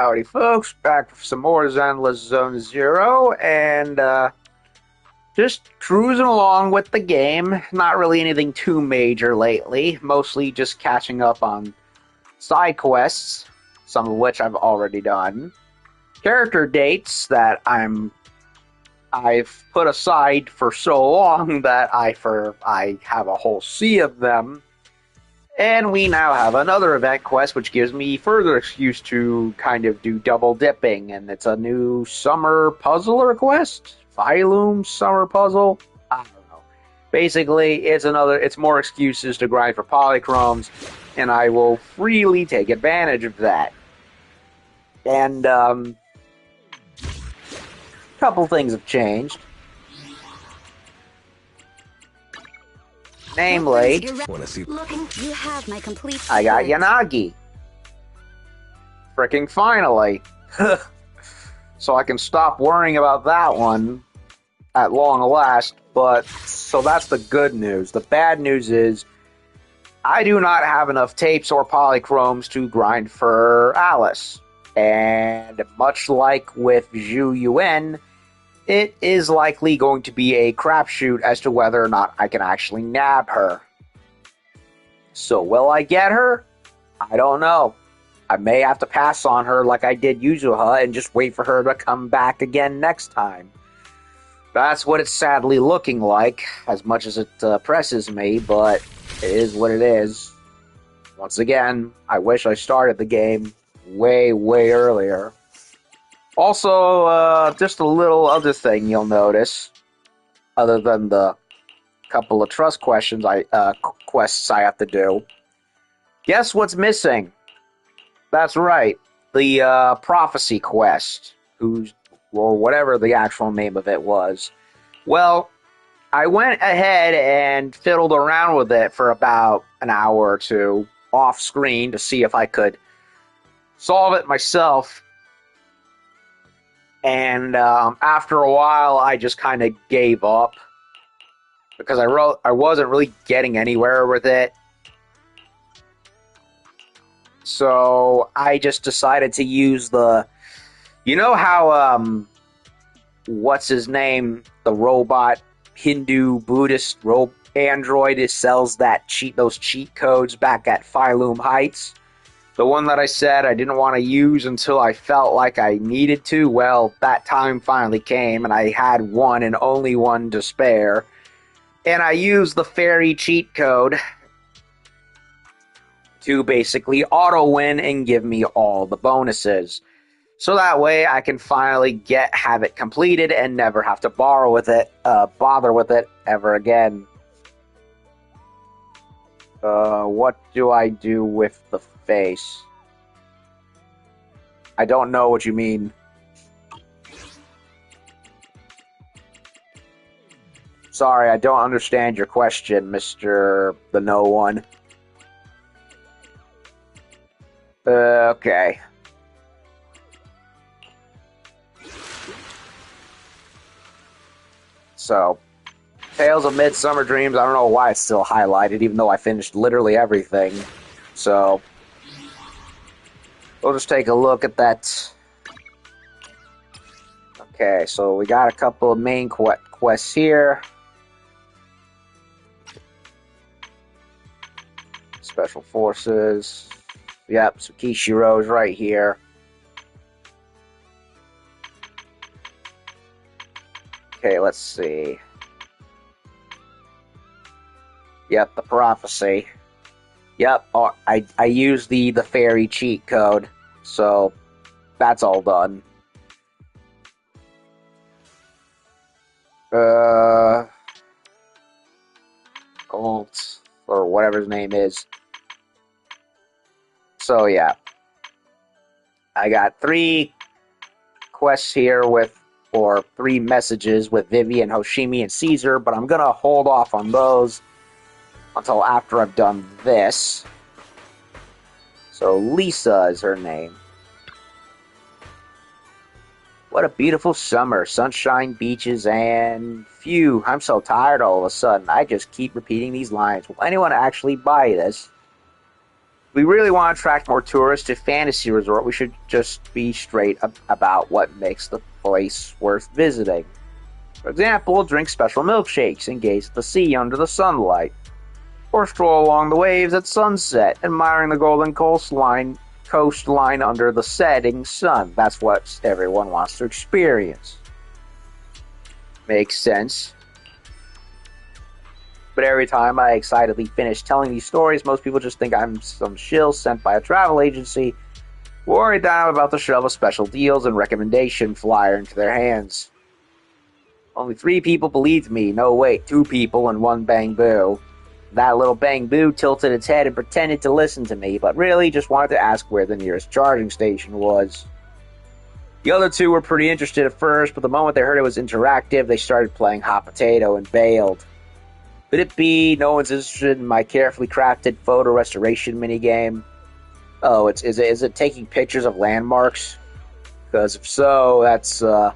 Howdy folks, back for some more Zenless Zone Zero, and just cruising along with the game. Not really anything too major lately, mostly just catching up on side quests, some of which I've already done. Character dates that I've put aside for so long that I have a whole sea of them. And we now have another event quest, which gives me further excuse to kind of do double dipping. And it's a new summer puzzler quest? Failume summer puzzle? I don't know. Basically, it's more excuses to grind for polychromes, and I will freely take advantage of that. And, a couple things have changed. Namely, You have my complete I got Yanagi. Fricking finally. So I can stop worrying about that one at long last. But, so that's the good news. The bad news is, I do not have enough tapes or polychromes to grind for Alice. And much like with Zhu Yuan, it is likely going to be a crapshoot as to whether or not I can actually nab her. So will I get her? I don't know. I may have to pass on her like I did Yuzuha and just wait for her to come back again next time. That's what it's sadly looking like, as much as it presses me, but it is what it is. Once again, I wish I started the game way, way earlier. Also, just a little other thing you'll notice, other than the couple of trust quests I have to do. Guess what's missing? That's right, the prophecy quest, or whatever the actual name of it was. Well, I went ahead and fiddled around with it for about an hour or two off screen to see if I could solve it myself. And after a while, I just kind of gave up because I wasn't really getting anywhere with it. So I just decided to use you know how what's his name, the robot Hindu Buddhist android sells those cheat codes back at Failume Heights. The one that I said I didn't want to use until I felt like I needed to. Well, that time finally came, and I had one and only one to spare. And I used the fairy cheat code to basically auto-win and give me all the bonuses. So that way I can finally have it completed and never have to bother with it ever again. What do I do with the face? I don't know what you mean. Sorry, I don't understand your question, Mr. the No One. Okay. So, Tales of Midsummer Dreams, I don't know why it's still highlighted, even though I finished literally everything. So, we'll just take a look at that. Okay, so we got a couple of main quests here. Special Forces. Yep, Tsukishiro's right here. Okay, let's see. Yep, the prophecy. Yep, I used the fairy cheat code, so that's all done. Colt, or whatever his name is. So yeah, I got 3 quests here or 3 messages with Vivian, Hoshimi, and Caesar, but I'm gonna hold off on those until after I've done this. So Lisa is her name. What a beautiful summer. Sunshine, beaches, and phew, I'm so tired all of a sudden. I just keep repeating these lines. Will anyone actually buy this? we really want to attract more tourists to Fantasy Resort. We should just be straight about what makes the place worth visiting. For example, drink special milkshakes and gaze at the sea under the sunlight. Or stroll along the waves at sunset, admiring the golden coastline under the setting sun. That's what everyone wants to experience. Makes sense. But every time I excitedly finish telling these stories, most people just think I'm some shill sent by a travel agency, worried that I'm about to shove a special deals and recommendation flyer into their hands. Only 3 people believed me. No, wait, 2 people and 1 Bang Boo. That little Bang Boo tilted its head and pretended to listen to me, but really just wanted to ask where the nearest charging station was. The other 2 were pretty interested at first, but the moment they heard it was interactive, they started playing hot potato and bailed. Could it be no one's interested in my carefully crafted photo restoration minigame? Oh, is it taking pictures of landmarks? Because if so, that's, or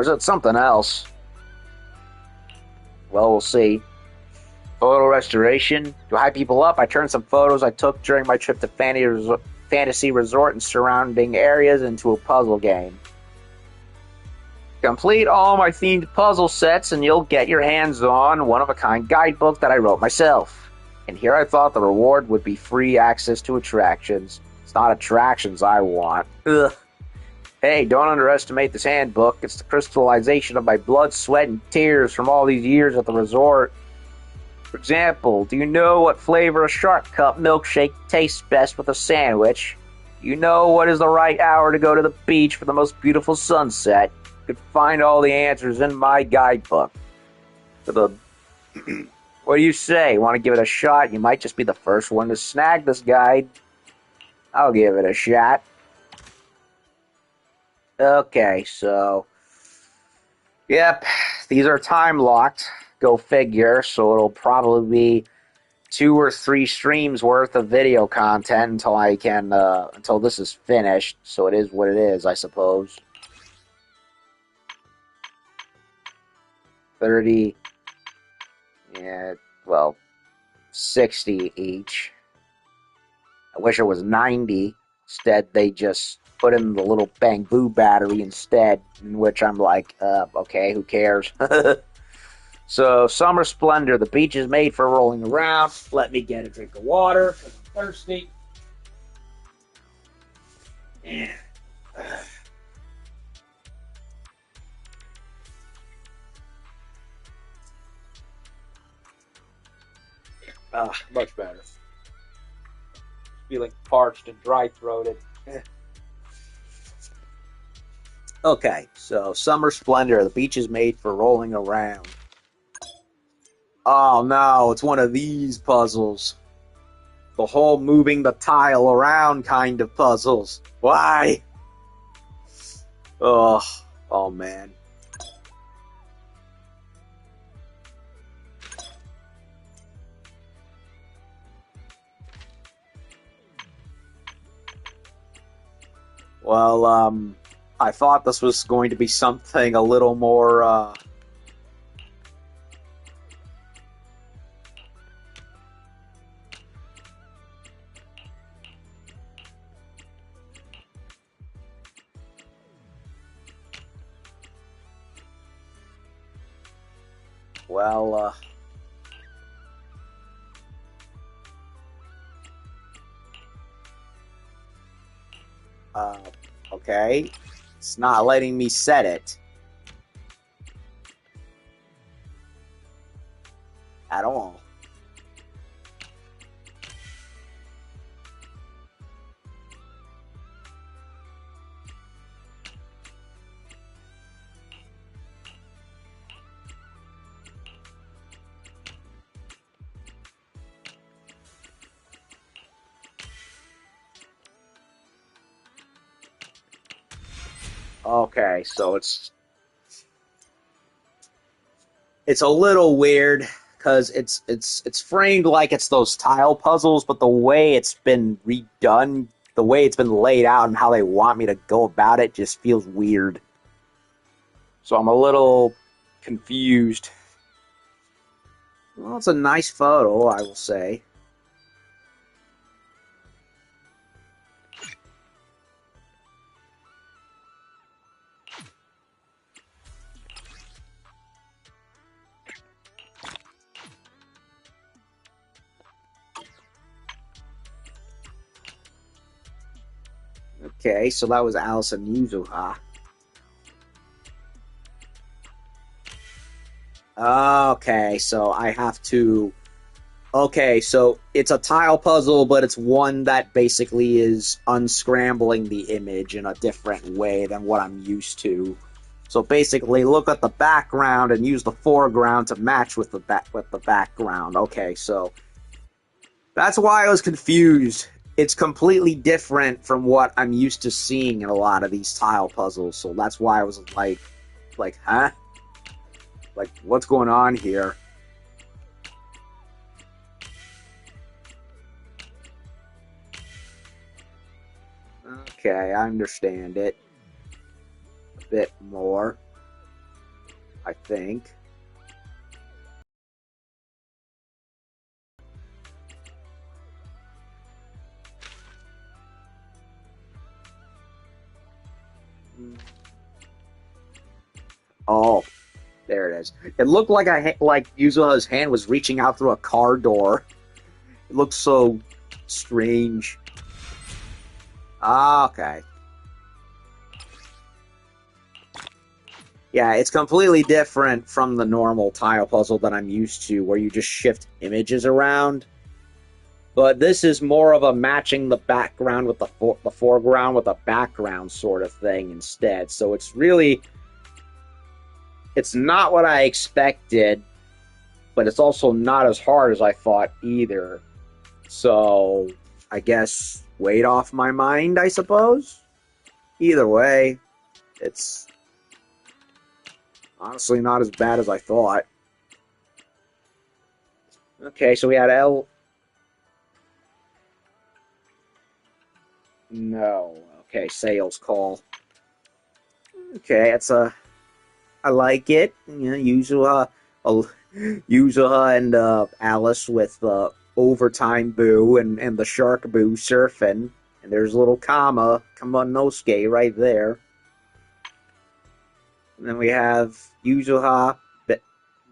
is it something else? Well, we'll see. Photo restoration. To hype people up, I turned some photos I took during my trip to Fantasy Resort and surrounding areas into a puzzle game. Complete all my themed puzzle sets and you'll get your hands on one-of-a-kind guidebook that I wrote myself. And here I thought the reward would be free access to attractions. It's not attractions I want. Ugh. Hey, don't underestimate this handbook. It's the crystallization of my blood, sweat, and tears from all these years at the resort. For example, do you know what flavor a Shark Cup milkshake tastes best with a sandwich? Do you know what is the right hour to go to the beach for the most beautiful sunset? You could find all the answers in my guidebook. What do you say? Want to give it a shot? You might just be the first one to snag this guide. I'll give it a shot. Okay, so... Yep, these are time locked. Go figure, so it'll probably be 2 or 3 streams worth of video content until I can, until this is finished. So it is what it is, I suppose. 30, yeah, well, 60 each. I wish it was 90. Instead, they just put in the little Bang Boo battery instead, in which I'm like, okay, who cares? So, Summer Splendor. The beach is made for rolling around. Let me get a drink of water, because I'm thirsty. Yeah. Much better. Feeling parched and dry-throated. Okay, so Summer Splendor. The beach is made for rolling around. Oh no, it's one of these puzzles. The whole moving the tile around kind of puzzles. Why? Oh man. Well, I thought this was going to be something a little more, well, okay. It's not letting me set it. At all. Okay, so it's a little weird because it's framed like it's those tile puzzles, but the way it's been redone, the way it's been laid out, and how they want me to go about it just feels weird. So I'm a little confused. Well, it's a nice photo, I will say. Okay, so that was Alice and Yuzuha. Okay, so I have to. Okay, so it's a tile puzzle, but it's one that basically is unscrambling the image in a different way than what I'm used to. So basically, look at the background and use the foreground to match with the background. Okay, so that's why I was confused. It's completely different from what I'm used to seeing in a lot of these tile puzzles. So that's why I was huh? Like, what's going on here? Okay, I understand it a bit more, I think. Oh, there it is. It looked like like Yuzuha's hand was reaching out through a car door. It looked so strange. Ah, okay. Yeah, it's completely different from the normal tile puzzle that I'm used to, where you just shift images around. But this is more of a matching the background with the foreground with a background sort of thing instead. So it's not what I expected, but it's also not as hard as I thought either. So I guess weight off my mind, I suppose. Either way, it's honestly not as bad as I thought. Okay, so we had L. No. Okay, sales call. Okay, it's a. I like it. You know, Yuzuha and Alice with overtime Boo and the shark Boo surfing, and there's a little Kamanosuke right there. And then we have Yuzuha,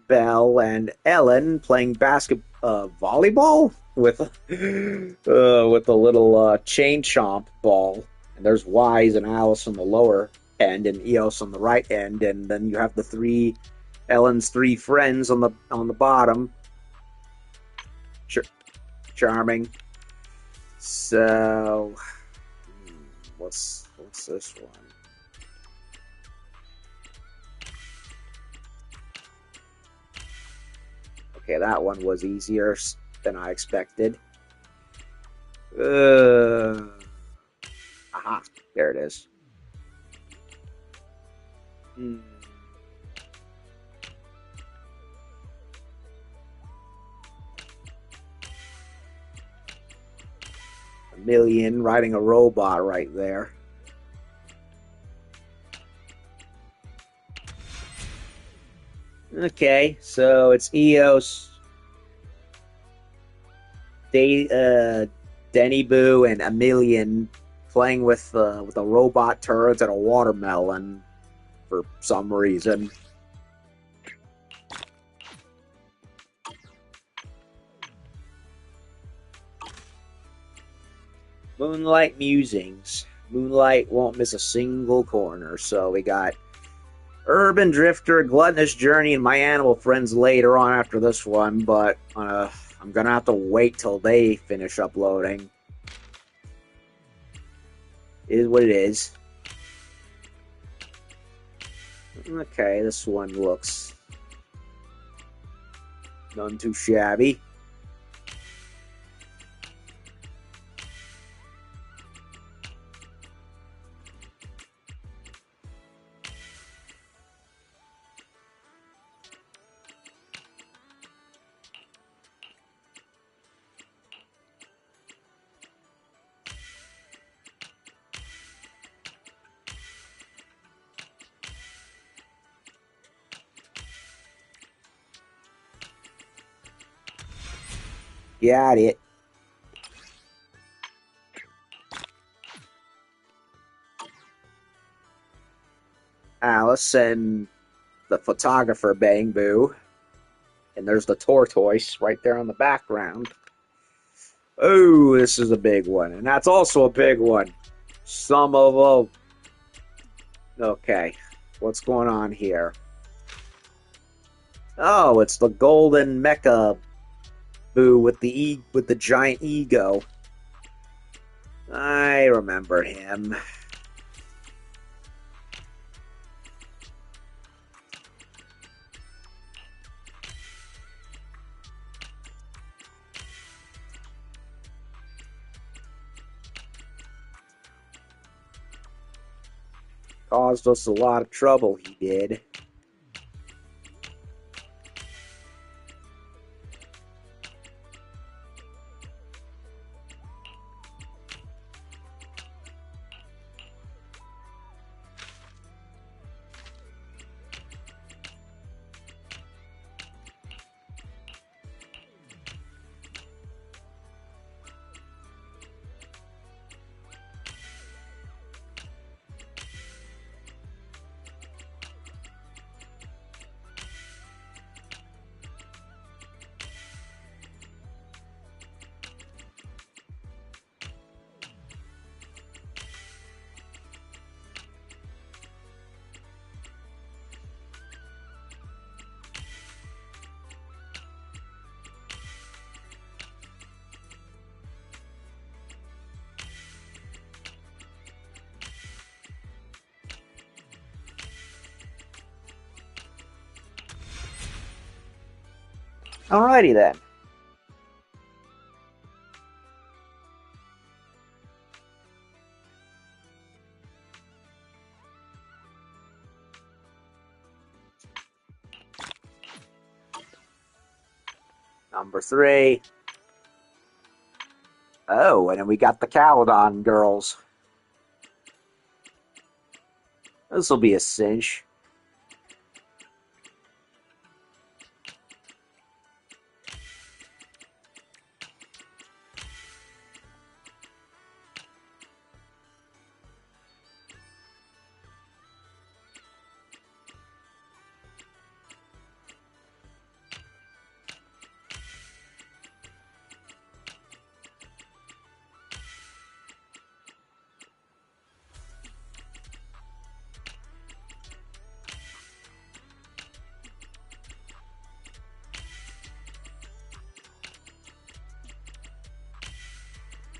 Belle, and Ellen playing volleyball with with a little chain chomp ball. And there's Wise and Alice on the lower end, and Eos on the right end, and then you have Ellen's three friends on the bottom. Charming. So, what's this one? Okay, that one was easier than I expected. Aha, there it is. Hmm. A million riding a robot right there. Okay, so it's Eos, Denny Boo, and a million playing with a robot turret and a watermelon for some reason. Moonlight Musings. Moonlight won't miss a single corner. So we got Urban Drifter, Gluttonous Journey, and My Animal Friends later on after this one, but I'm gonna have to wait till they finish uploading. It is what it is. Okay, this one looks none too shabby. Got it. Alice and the photographer Bang Boo. And there's the tortoise right there on the background. Oh, this is a big one. And that's also a big one. Some of them. Okay, what's going on here? Oh, it's the golden mecha boo with the giant ego. I remember him. Caused us a lot of trouble, he did. Alrighty then. Number 3. Oh, and then we got the Caledon girls. This will be a cinch.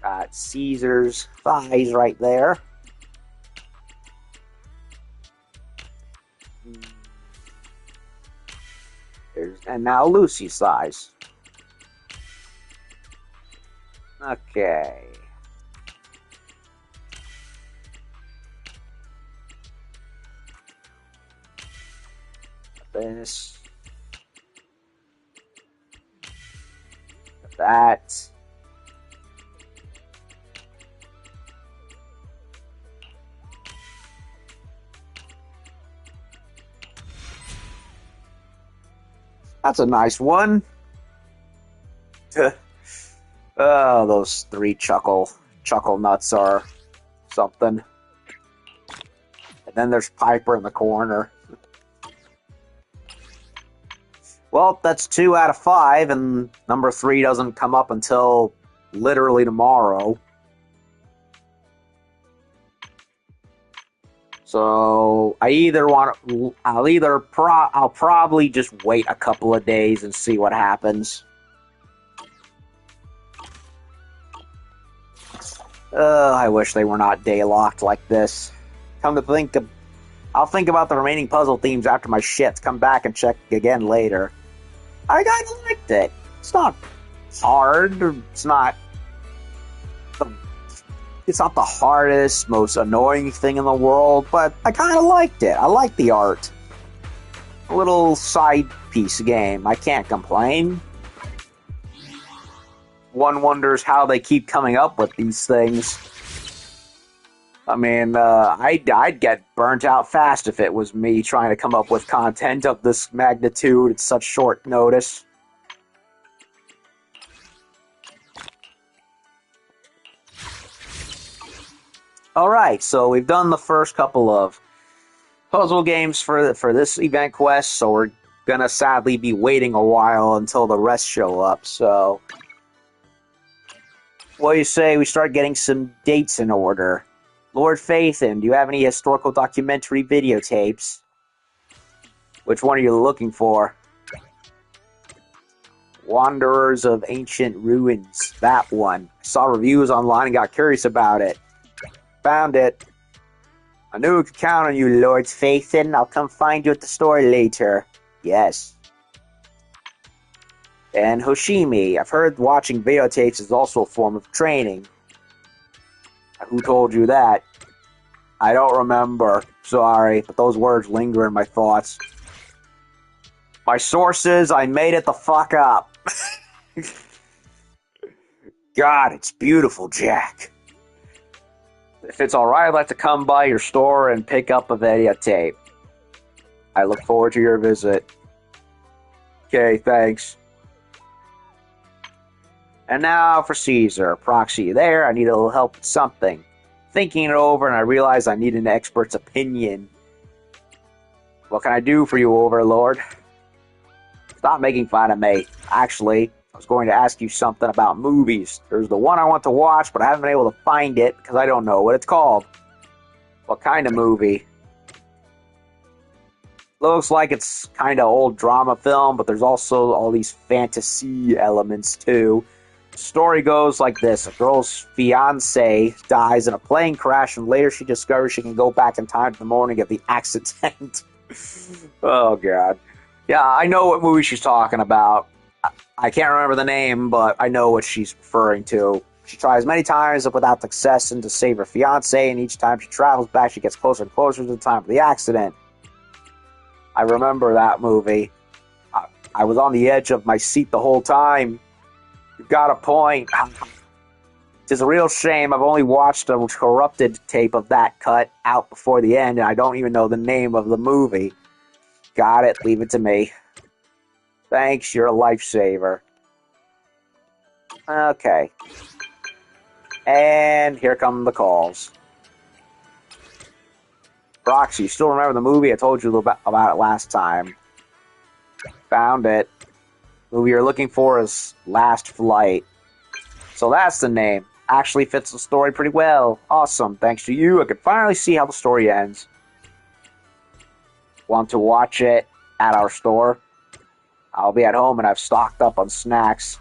Got Caesar's thighs right there. And now Lucy's thighs. Okay. This. That. That's a nice one. Oh, those 3 chuckle nuts are something. And then there's Piper in the corner. Well, that's 2 out of 5, and number 3 doesn't come up until literally tomorrow. So I'll probably just wait a couple of days and see what happens. I wish they were not day locked like this. Come to think of, I'll think about the remaining puzzle themes after my shits. Come back and check again later. I kind of liked it. It's not hard. It's not the hardest, most annoying thing in the world, but I kind of liked it. I like the art. A little side piece game. I can't complain. One wonders how they keep coming up with these things. I mean, I'd get burnt out fast if it was me trying to come up with content of this magnitude at such short notice. Alright, so we've done the first couple of puzzle games for this event quest, so we're gonna sadly be waiting a while until the rest show up, so... What do you say we start getting some dates in order? Lord Phaethon, do you have any historical documentary videotapes? Which one are you looking for? Wanderers of Ancient Ruins. That one. I saw reviews online and got curious about it. Found it. I knew we could count on you, Lord Phaethon. I'll come find you at the store later. Yes. And Hoshimi. I've heard watching videotapes is also a form of training. Who told you that? I don't remember. Sorry, but those words linger in my thoughts. My sources, I made it the fuck up. God, it's beautiful, Jack. If it's alright, I'd like to come by your store and pick up a videotape. I look forward to your visit. Okay, thanks. And now for Caesar. Proxy, there, I need a little help with something. Thinking it over, and I realize I need an expert's opinion. What can I do for you, Overlord? Stop making fun of me. Actually, I was going to ask you something about movies. There's the one I want to watch, but I haven't been able to find it because I don't know what it's called. What kind of movie? Looks like it's kind of old drama film, but there's also all these fantasy elements too. The story goes like this. A girl's fiancé dies in a plane crash, and later she discovers she can go back in time to the morning of the accident. Oh, God. Yeah, I know what movie she's talking about. I can't remember the name, but I know what she's referring to. She tries many times without success and to save her fiancé, and each time she travels back, she gets closer and closer to the time of the accident. I remember that movie. I was on the edge of my seat the whole time. You've got a point. It's a real shame. I've only watched a corrupted tape of that cut out before the end, and I don't even know the name of the movie. Got it. Leave it to me. Thanks. You're a lifesaver. Okay. And here come the calls. Proxy, you still remember the movie? I told you about it last time. Found it. Movie you're looking for is Last Flight. So that's the name. Actually fits the story pretty well. Awesome. Thanks to you, I can finally see how the story ends. Want to watch it at our store? I'll be at home and I've stocked up on snacks.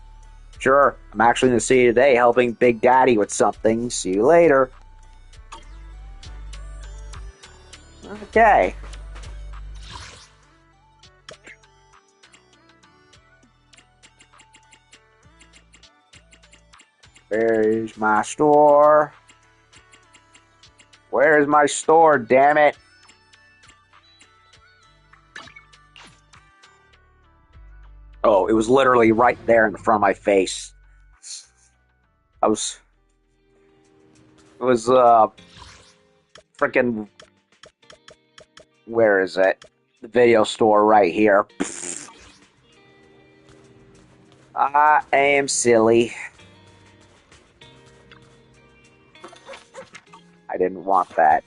Sure, I'm actually in the city today helping Big Daddy with something. See you later. Okay. Where's my store? Where's my store, damn it? Oh, it was literally right there in front of my face. It was freaking, where is it? The video store right here. I am silly. I didn't want that.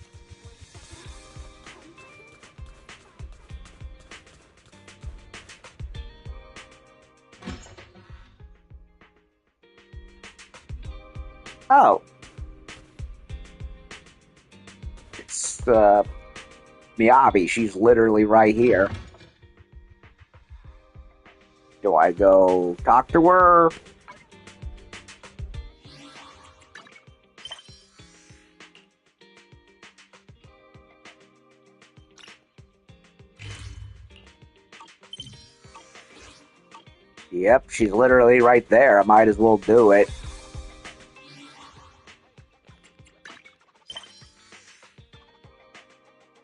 Oh. It's, Miyabi. She's literally right here. Do I go talk to her? Yep, she's literally right there. I might as well do it.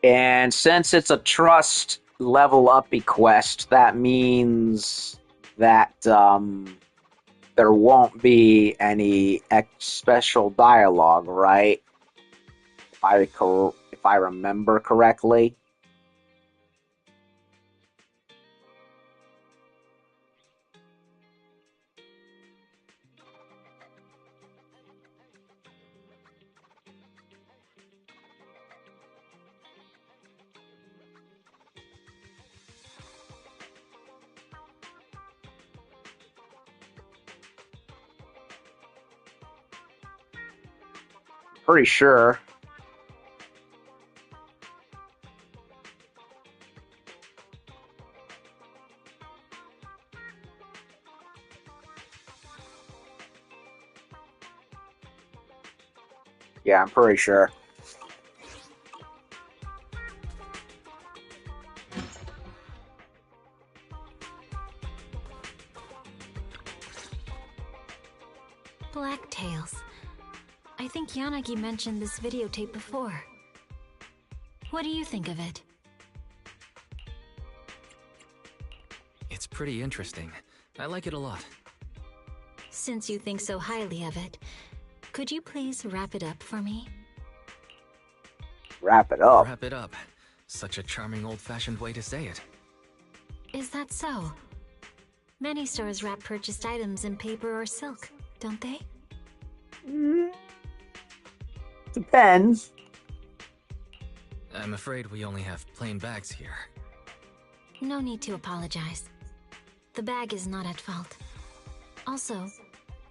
And since it's a trust level up quest, that means that there won't be any special dialogue, right? If I remember correctly. Pretty sure. Yeah, I'm pretty sure. Blacktails. I think Yanagi mentioned this videotape before. What do you think of it? It's pretty interesting. I like it a lot. Since you think so highly of it, could you please wrap it up for me? Wrap it up. Wrap it up. Such a charming old-fashioned way to say it. Is that so? Many stores wrap purchased items in paper or silk, don't they? Depends. I'm afraid we only have plain bags here. No need to apologize. The bag is not at fault. Also,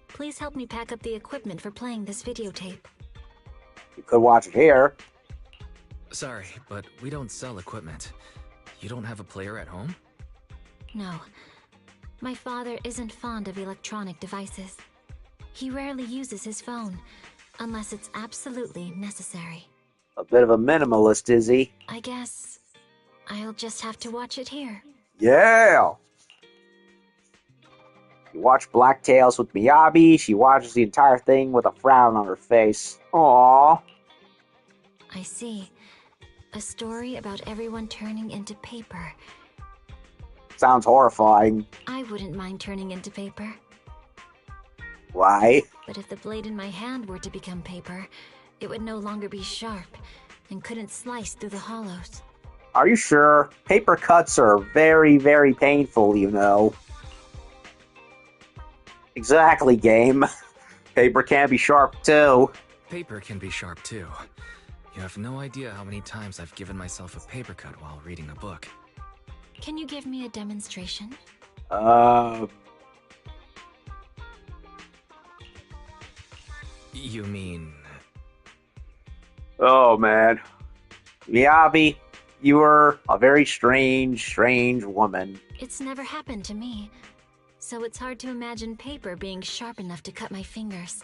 please help me pack up the equipment for playing this videotape. You could watch it here. Sorry, but we don't sell equipment. You don't have a player at home? No. My father isn't fond of electronic devices. He rarely uses his phone, unless it's absolutely necessary. A bit of a minimalist, is he? I guess I'll just have to watch it here. Yeah! You watch Blacktails with Miyabi, she watches the entire thing with a frown on her face. Aww. I see. A story about everyone turning into paper. Sounds horrifying. I wouldn't mind turning into paper. Why? But if the blade in my hand were to become paper, it would no longer be sharp and couldn't slice through the hollows. Are you sure? Paper cuts are very, very painful, you know. Exactly, game. Paper can be sharp, too. Paper can be sharp too. You have no idea how many times I've given myself a paper cut while reading a book. Can you give me a demonstration? You mean... Oh, man. Miyabi, you are a very strange, strange woman. It's never happened to me, so it's hard to imagine paper being sharp enough to cut my fingers.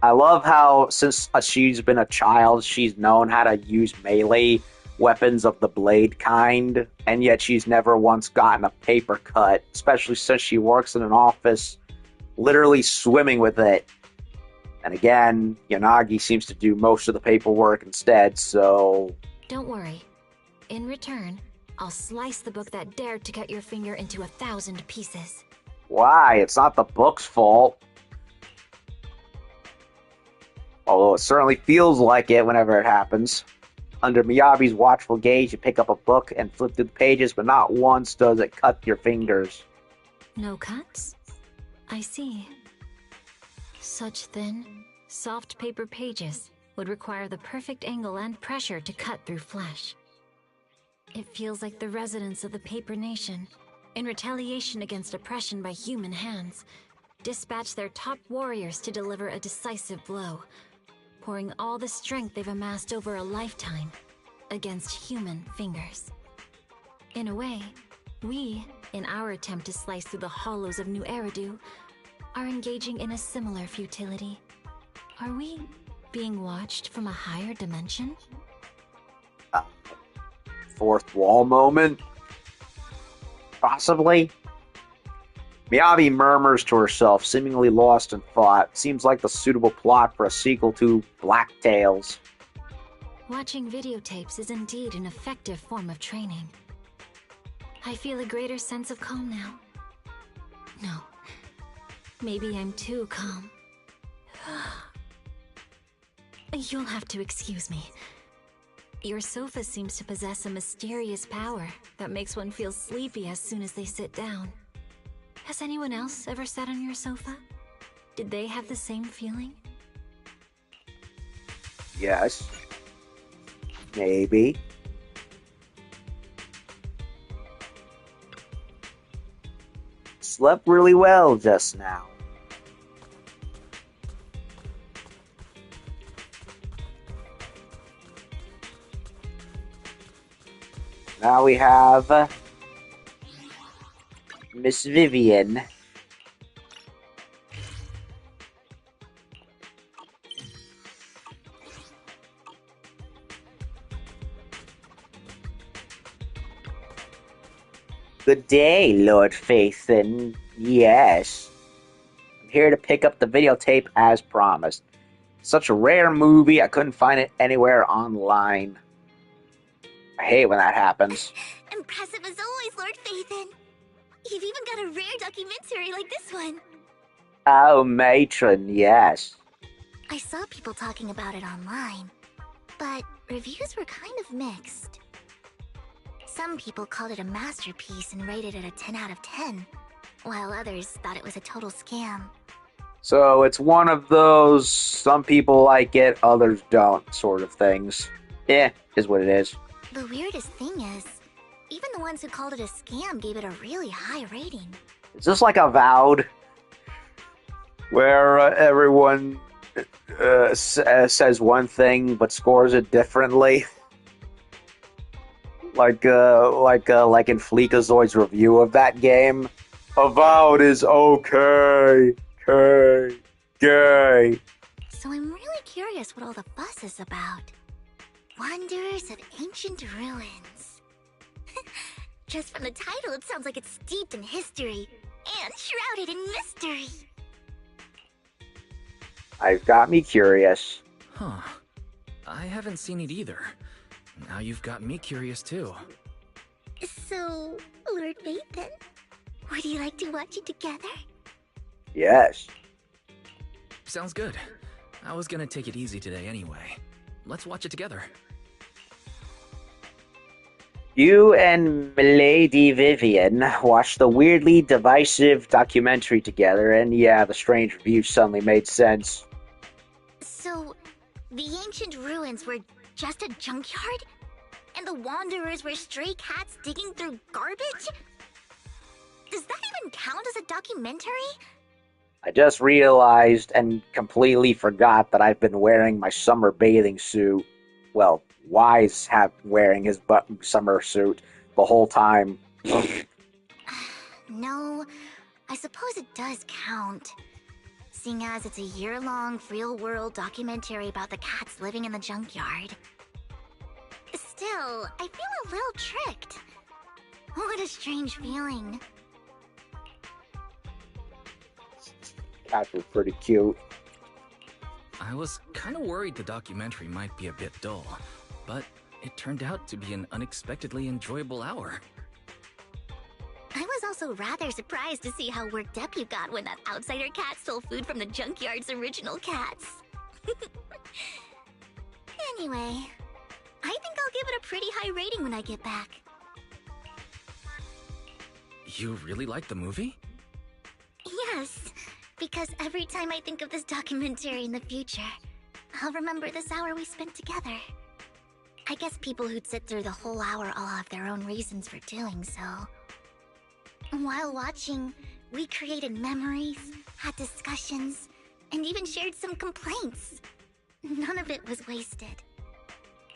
I love how, since she's been a child, she's known how to use melee weapons of the blade kind, and yet she's never once gotten a paper cut, especially since she works in an office literally swimming with it. And again, Yanagi seems to do most of the paperwork instead, so... Don't worry. In return, I'll slice the book that dared to cut your finger into 1,000 pieces. Why? It's not the book's fault. Although it certainly feels like it whenever it happens. Under Miyabi's watchful gaze, you pick up a book and flip through the pages, but not once does it cut your fingers. No cuts? I see. Such thin, soft paper pages would require the perfect angle and pressure to cut through flesh. It feels like the residents of the Paper Nation, in retaliation against oppression by human hands, dispatch their top warriors to deliver a decisive blow, pouring all the strength they've amassed over a lifetime against human fingers. In a way, we, in our attempt to slice through the hollows of New Eridu, are engaging in a similar futility. Are we being watched from a higher dimension? Fourth wall moment? Possibly? Miyabi murmurs to herself, seemingly lost in thought. Seems like the suitable plot for a sequel to Blacktails. Watching videotapes is indeed an effective form of training. I feel a greater sense of calm now. No. Maybe I'm too calm. You'll have to excuse me. Your sofa seems to possess a mysterious power that makes one feel sleepy as soon as they sit down. Has anyone else ever sat on your sofa? Did they have the same feeling? Yes. Maybe. Slept really well just now. Now we have Miss Vivian. Good day, Lord Phaethon. Yes. I'm here to pick up the videotape as promised. Such a rare movie, I couldn't find it anywhere online. I hate when that happens. Impressive as always, Lord Phaethon. You've even got a rare documentary like this one. Oh, matron, yes. I saw people talking about it online, but reviews were kind of mixed. Some people called it a masterpiece and rated it a 10 out of 10, while others thought it was a total scam. So it's one of those some people like it, others don't sort of things. Is what it is. The weirdest thing is, even the ones who called it a scam gave it a really high rating. Is this like Avowed? Where everyone says one thing but scores it differently? like in Fleekazoid's review of that game. Avowed is okay. Gay. So I'm really curious what all the fuss is about. Wonders of Ancient Ruins. Just from the title, it sounds like it's steeped in history and shrouded in mystery. I've got me curious. Huh. I haven't seen it either. Now you've got me curious too. So, Lord Phaethon, would you like to watch it together? Yes. Sounds good. I was gonna take it easy today anyway. Let's watch it together. You and Milady Vivian watched the weirdly divisive documentary together, and yeah, the strange reviews suddenly made sense. So, the ancient ruins were just a junkyard? And the wanderers were stray cats digging through garbage? Does that even count as a documentary? I just realized and completely forgot that I've been wearing my summer bathing suit. Well, Wise have wearing his summer suit the whole time. No, I suppose it does count. Seeing as it's a year-long real-world documentary about the cats living in the junkyard. Still, I feel a little tricked. What a strange feeling. Cats were pretty cute. I was kind of worried the documentary might be a bit dull, but it turned out to be an unexpectedly enjoyable hour. I was also rather surprised to see how worked up you got when that outsider cat stole food from the junkyard's original cats. Anyway, I think I'll give it a pretty high rating when I get back. You really liked the movie? Yes, because every time I think of this documentary in the future, I'll remember this hour we spent together. I guess people who'd sit through the whole hour all have their own reasons for doing so. While watching, we created memories, had discussions, and even shared some complaints. None of it was wasted.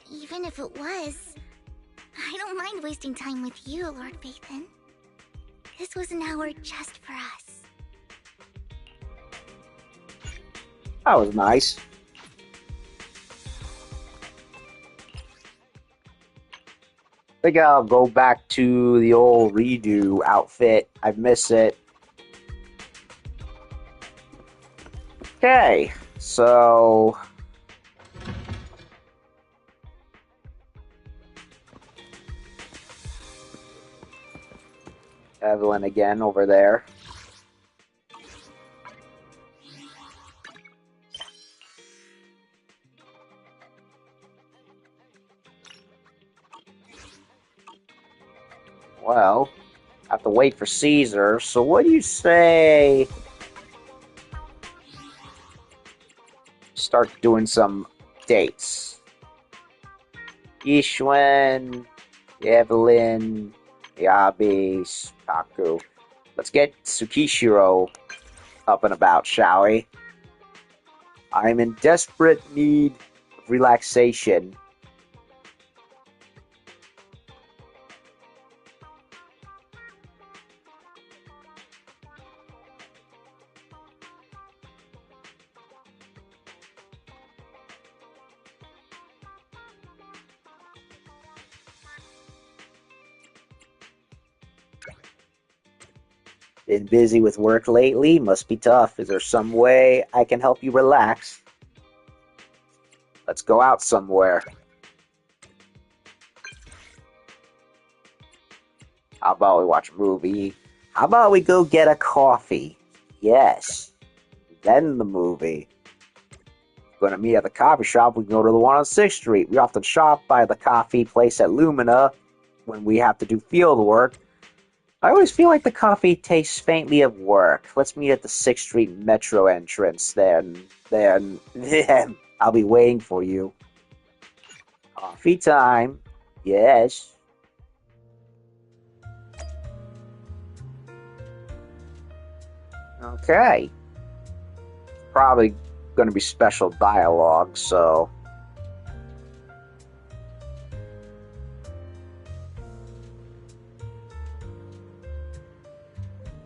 Even if it was, I don't mind wasting time with you, Lord Phaethon. This was an hour just for us. That was nice. I think I'll go back to the old redo outfit. I miss it. Okay, so Evelyn again over there. Well, I have to wait for Caesar, so what do you say? Start doing some dates. Ishwen, Evelyn, Yabi, Taku. Let's get Tsukishiro up and about, shall we? I'm in desperate need of relaxation. Been busy with work lately? Must be tough. Is there some way I can help you relax? Let's go out somewhere. How about we watch a movie? How about we go get a coffee? Yes. Then the movie. Going to meet at the coffee shop, we can go to the one on 6th Street. We often shop by the coffee place at Lumina when we have to do field work. I always feel like the coffee tastes faintly of work. Let's meet at the 6th Street Metro entrance. Then, I'll be waiting for you. Coffee time. Yes. Okay. Probably going to be special dialogue, so...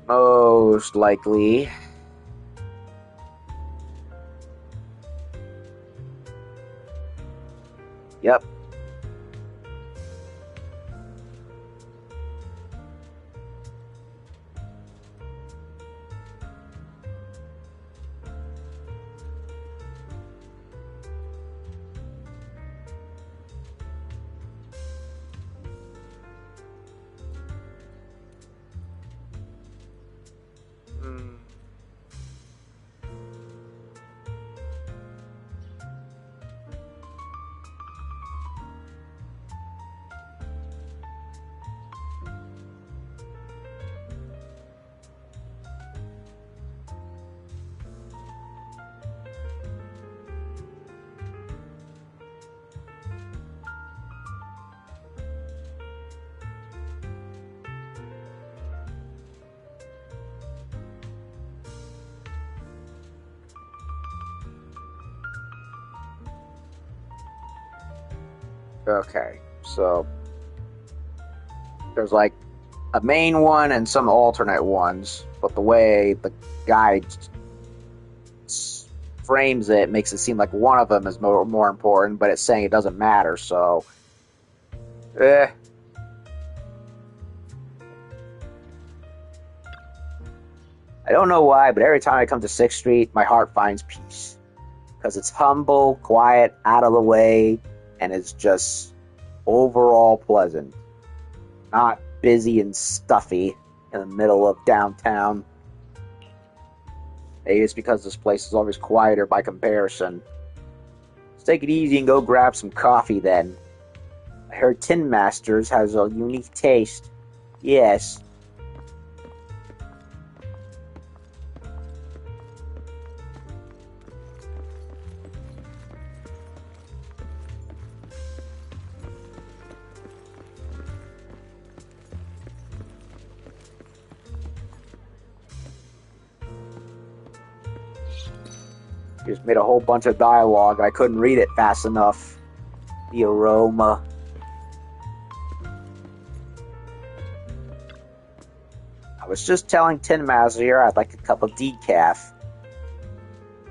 Most likely. Yep. Okay, so there's like a main one and some alternate ones, but the way the guide frames it makes it seem like one of them is more important, but it's saying it doesn't matter, so... I don't know why, but every time I come to 6th Street, my heart finds peace. Because it's humble, quiet, out of the way, and it's just overall pleasant. Not busy and stuffy in the middle of downtown. Maybe it's because this place is always quieter by comparison. Let's take it easy and go grab some coffee then. I heard Tin Masters has a unique taste. Yes. Just made a whole bunch of dialogue. I couldn't read it fast enough. The aroma. I was just telling Tin Master here I'd like a cup of decaf.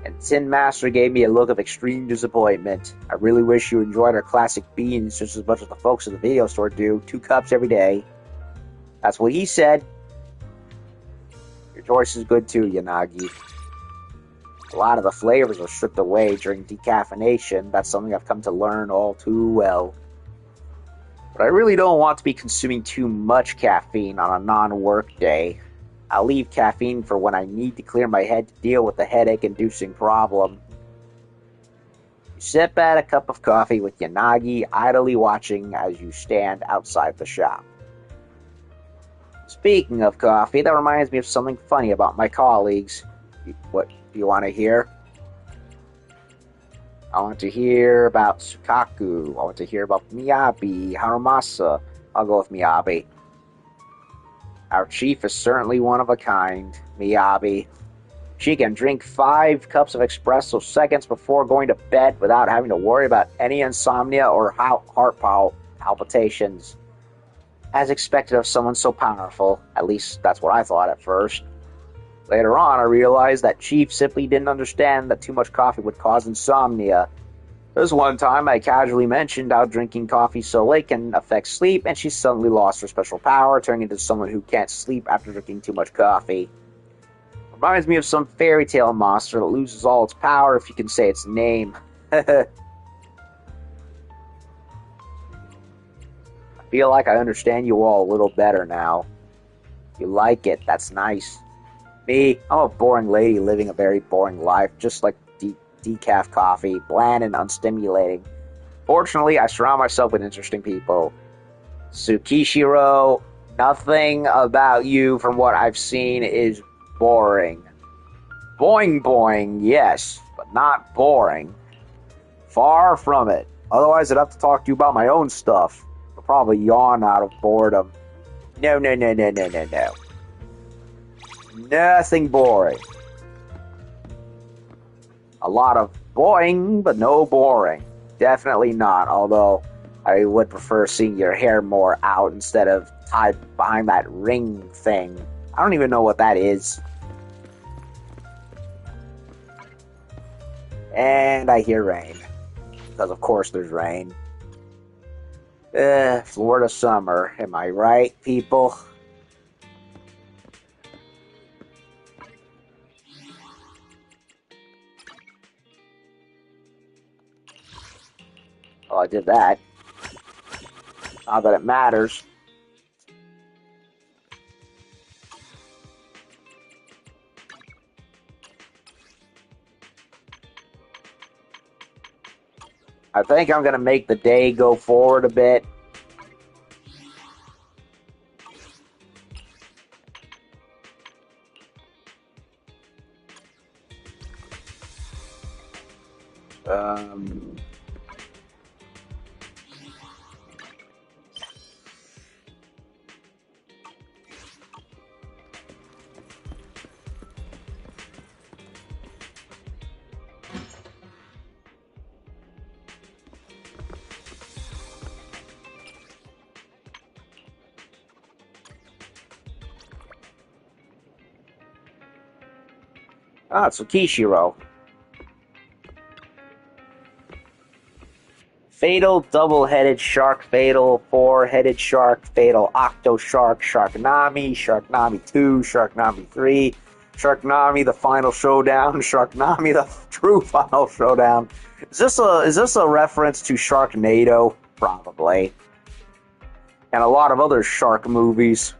And Tin Master gave me a look of extreme disappointment. I really wish you enjoyed our classic beans just as much as the folks at the video store do. 2 cups every day. That's what he said. Your choice is good too, Yanagi. A lot of the flavors are stripped away during decaffeination. That's something I've come to learn all too well. But I really don't want to be consuming too much caffeine on a non-work day. I'll leave caffeine for when I need to clear my head to deal with the headache-inducing problem. You sip at a cup of coffee with Yanagi idly watching as you stand outside the shop. Speaking of coffee, that reminds me of something funny about my colleagues. What do you want to hear? I want to hear about Sukaku. I want to hear about Miyabi, Harumasa. I'll go with Miyabi. Our chief is certainly one of a kind, Miyabi. She can drink 5 cups of espresso seconds before going to bed without having to worry about any insomnia or heart palpitations. As expected of someone so powerful. At least that's what I thought at first. Later on, I realized that Chief simply didn't understand that too much coffee would cause insomnia. This one time I casually mentioned how drinking coffee so late can affect sleep, and she suddenly lost her special power, turning into someone who can't sleep after drinking too much coffee. Reminds me of some fairy tale monster that loses all its power if you can say its name. I feel like I understand you all a little better now. You like it, that's nice. Me, I'm a boring lady living a very boring life, just like decaf coffee, bland and unstimulating. Fortunately, I surround myself with interesting people. Tsukishiro, nothing about you from what I've seen is boring. Boing boing, yes, but not boring. Far from it. Otherwise, I'd have to talk to you about my own stuff. I'll probably yawn out of boredom. No, no, no, no, no, no, no. Nothing boring. A lot of boing, but no boring. Definitely not, although I would prefer seeing your hair more out instead of tied behind that ring thing. I don't even know what that is. And I hear rain. Because of course there's rain. Florida summer, am I right, people? Oh, I did that. Not that it matters. I think I'm going to make the day go forward a bit. Um... Ah, Tsukishiro. Fatal double-headed shark, fatal four-headed shark, fatal octo shark, Sharknami, Sharknami 2, Sharknami 3, Sharknami the final showdown, Sharknami the true final showdown. Is this a reference to Sharknado? Probably. And a lot of other shark movies.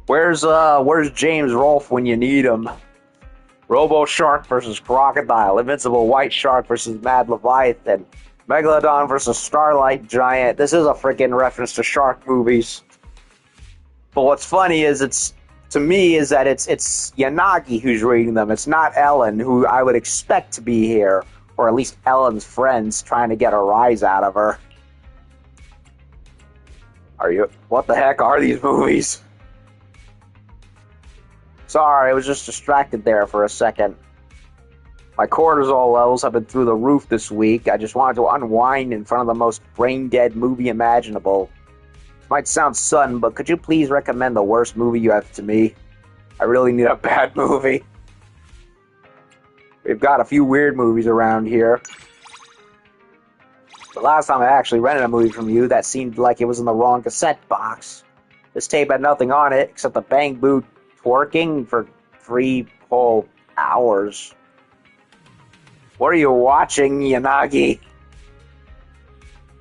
Where's James Rolfe when you need him? Robo Shark versus Crocodile, Invincible White Shark versus Mad Leviathan, Megalodon versus Starlight Giant. This is a freaking reference to shark movies. But what's funny is it's Yanagi who's reading them. It's not Ellen, who I would expect to be here, or at least Ellen's friends trying to get a rise out of her. What the heck are these movies? Sorry, I was just distracted there for a second. My cortisol levels have been through the roof this week. I just wanted to unwind in front of the most brain-dead movie imaginable. This might sound sudden, but could you please recommend the worst movie you have to me? I really need a bad movie. We've got a few weird movies around here. The last time I actually rented a movie from you, that seemed like it was in the wrong cassette box. This tape had nothing on it except the Bang Boo twerking for 3 whole hours. What are you watching, Yanagi?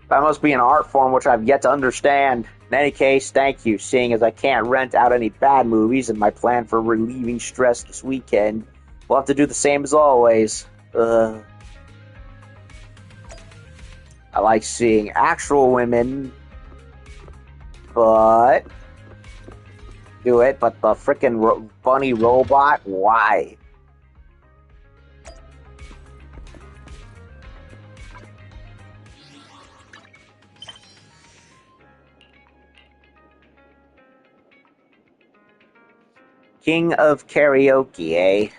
That must be an art form which I've yet to understand. In any case, thank you, seeing as I can't rent out any bad movies and my plan for relieving stress this weekend. We'll have to do the same as always. I like seeing actual women, but... do it, but the frickin' bunny robot? Why? King of karaoke, eh?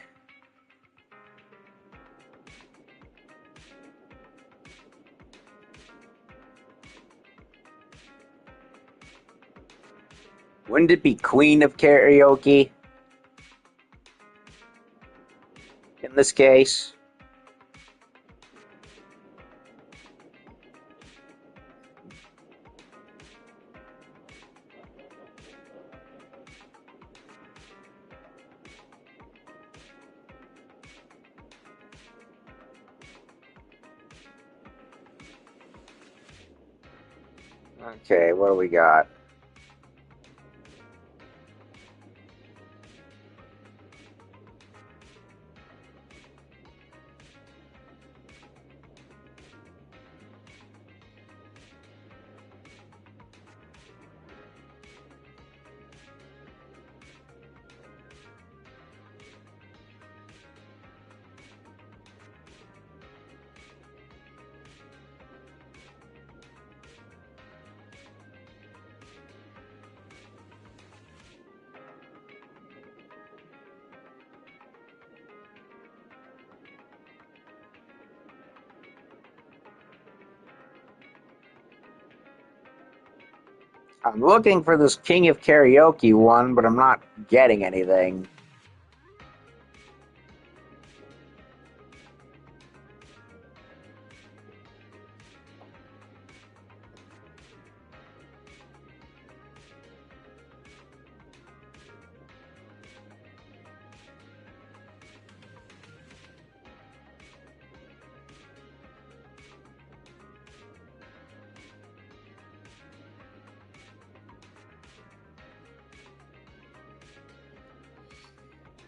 Wouldn't it be Queen of karaoke? In this case? Okay, what do we got? I'm looking for this King of Karaoke one, but I'm not getting anything.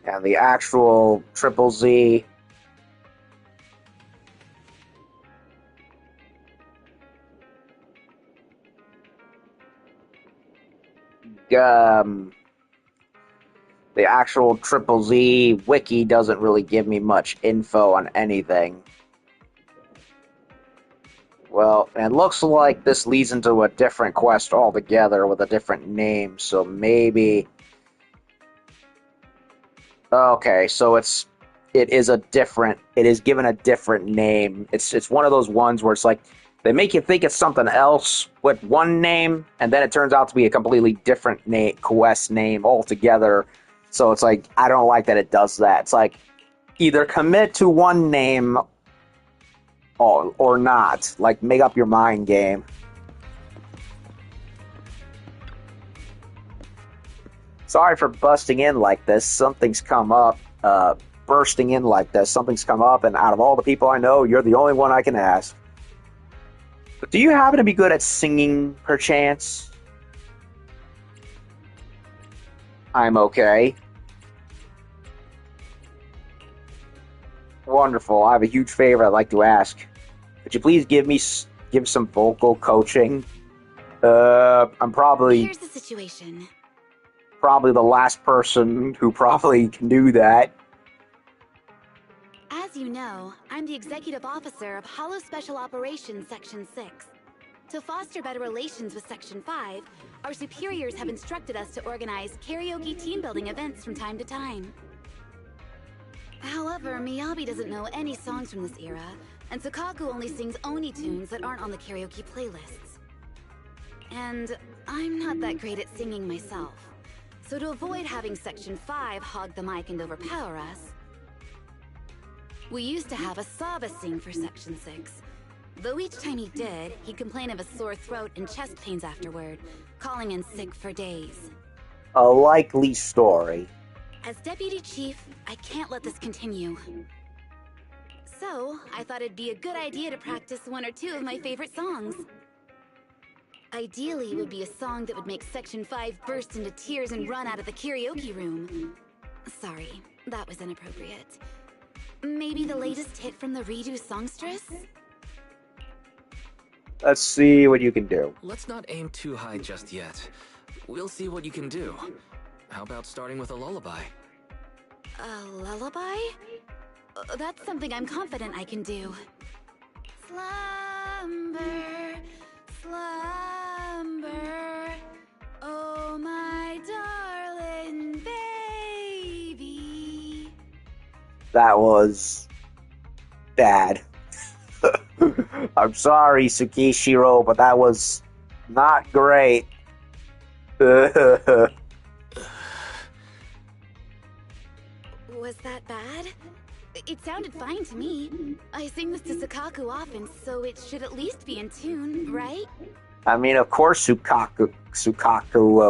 And the actual Triple Z. Um, the actual Triple Z wiki doesn't really give me much info on anything. Well, it looks like this leads into a different quest altogether with a different name, so maybe... Okay, so it is given a different name. It's one of those ones where it's like they make you think it's something else with one name, and then it turns out to be a completely different quest name altogether. So it's like I don't like that it does that. It's like either commit to one name or not. Like make up your mind game. Sorry for busting in like this. Something's come up. Bursting in like this. Something's come up, and out of all the people I know, you're the only one I can ask. But do you happen to be good at singing, perchance? I'm okay. Wonderful. I have a huge favor I'd like to ask. Could you please give some vocal coaching? I'm Here's the situation. probably the last person who probably can do that. As you know, I'm the executive officer of Hollow Special Operations Section 6. To foster better relations with Section 5, our superiors have instructed us to organize karaoke team-building events from time to time. However, Miyabi doesn't know any songs from this era, and Sukaku only sings Oni tunes that aren't on the karaoke playlists. And I'm not that great at singing myself. So to avoid having Section 5 hog the mic and overpower us, we used to have a Saba sing for Section 6. Though each time he did, he'd complain of a sore throat and chest pains afterward, calling in sick for days. A likely story. As Deputy Chief, I can't let this continue. So, I thought it'd be a good idea to practice one or two of my favorite songs. Ideally, it would be a song that would make Section 5 burst into tears and run out of the karaoke room. Sorry, that was inappropriate. Maybe the latest hit from the redo songstress? Let's see what you can do. Let's not aim too high just yet. We'll see what you can do. How about starting with a lullaby? A lullaby? That's something I'm confident I can do. Slumber, slumber, oh my darling baby. That was bad. I'm sorry, Tsukishiro, but that was not great. Was that bad? It sounded fine to me. I sing this to Sukaku often, so it should at least be in tune, right? I mean, of course Sukaku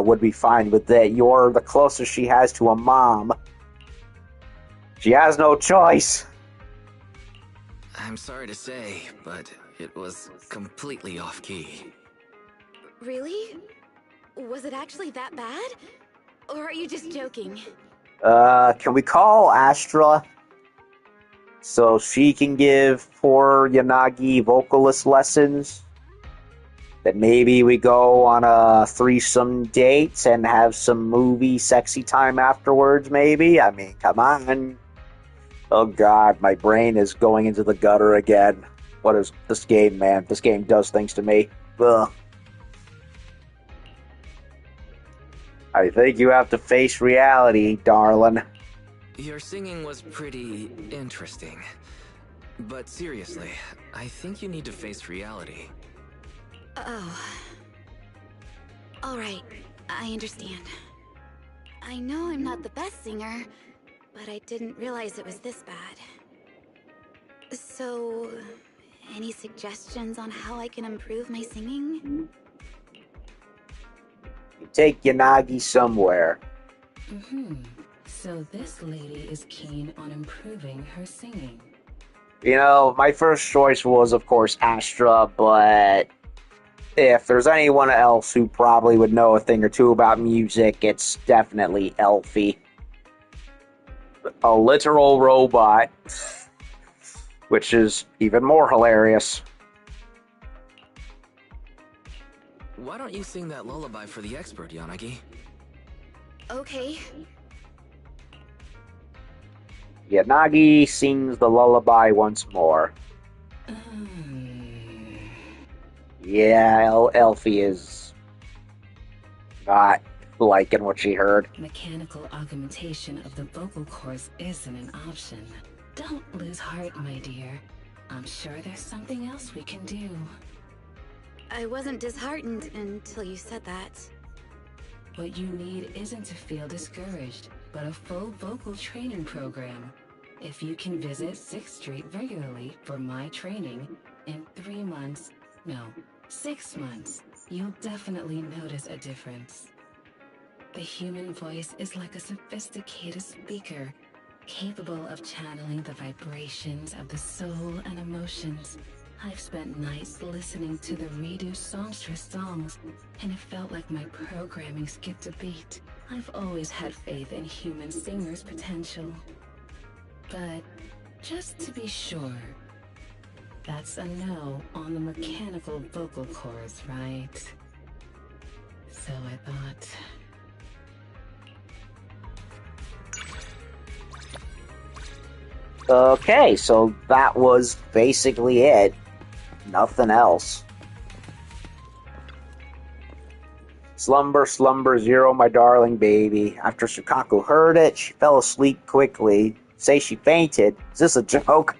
would be fine with that. You're the closest she has to a mom. She has no choice. I'm sorry to say, but it was completely off-key. Really? Was it actually that bad? Or are you just joking? Can we call Astra so she can give poor Yanagi vocalist lessons? That maybe we go on a threesome date and have some movie sexy time afterwards, maybe? I mean, come on. Oh god, my brain is going into the gutter again. What is this game, man? This game does things to me. Ugh. I think you have to face reality, darling. Your singing was pretty interesting. But seriously, I think you need to face reality. Oh. Alright, I understand. I know I'm not the best singer, but I didn't realize it was this bad. So, any suggestions on how I can improve my singing? You take Yanagi somewhere. So this lady is keen on improving her singing. You know, my first choice was, of course, Astra, but if there's anyone else who probably would know a thing or two about music, it's definitely Elfie. A literal robot, which is even more hilarious. Why don't you sing that lullaby for the expert, Yanagi? Okay. Yanagi sings the lullaby once more. Yeah, Elfie is not liking what she heard. Mechanical augmentation of the vocal cords isn't an option. Don't lose heart, my dear. I'm sure there's something else we can do. I wasn't disheartened until you said that. What you need isn't to feel discouraged, but a full vocal training program. If you can visit 6th Street regularly for my training, in 3 months, no, 6 months, you'll definitely notice a difference. The human voice is like a sophisticated speaker, capable of channeling the vibrations of the soul and emotions. I've spent nights listening to the reduced songstress songs, and it felt like my programming skipped a beat. I've always had faith in human singers' potential. But just to be sure, that's a no on the mechanical vocal cords, right? So I thought... Okay, so that was basically it. Nothing else. Slumber, slumber, zero, my darling baby. After Shikaku heard it, she fell asleep quickly. Say she fainted. Is this a joke?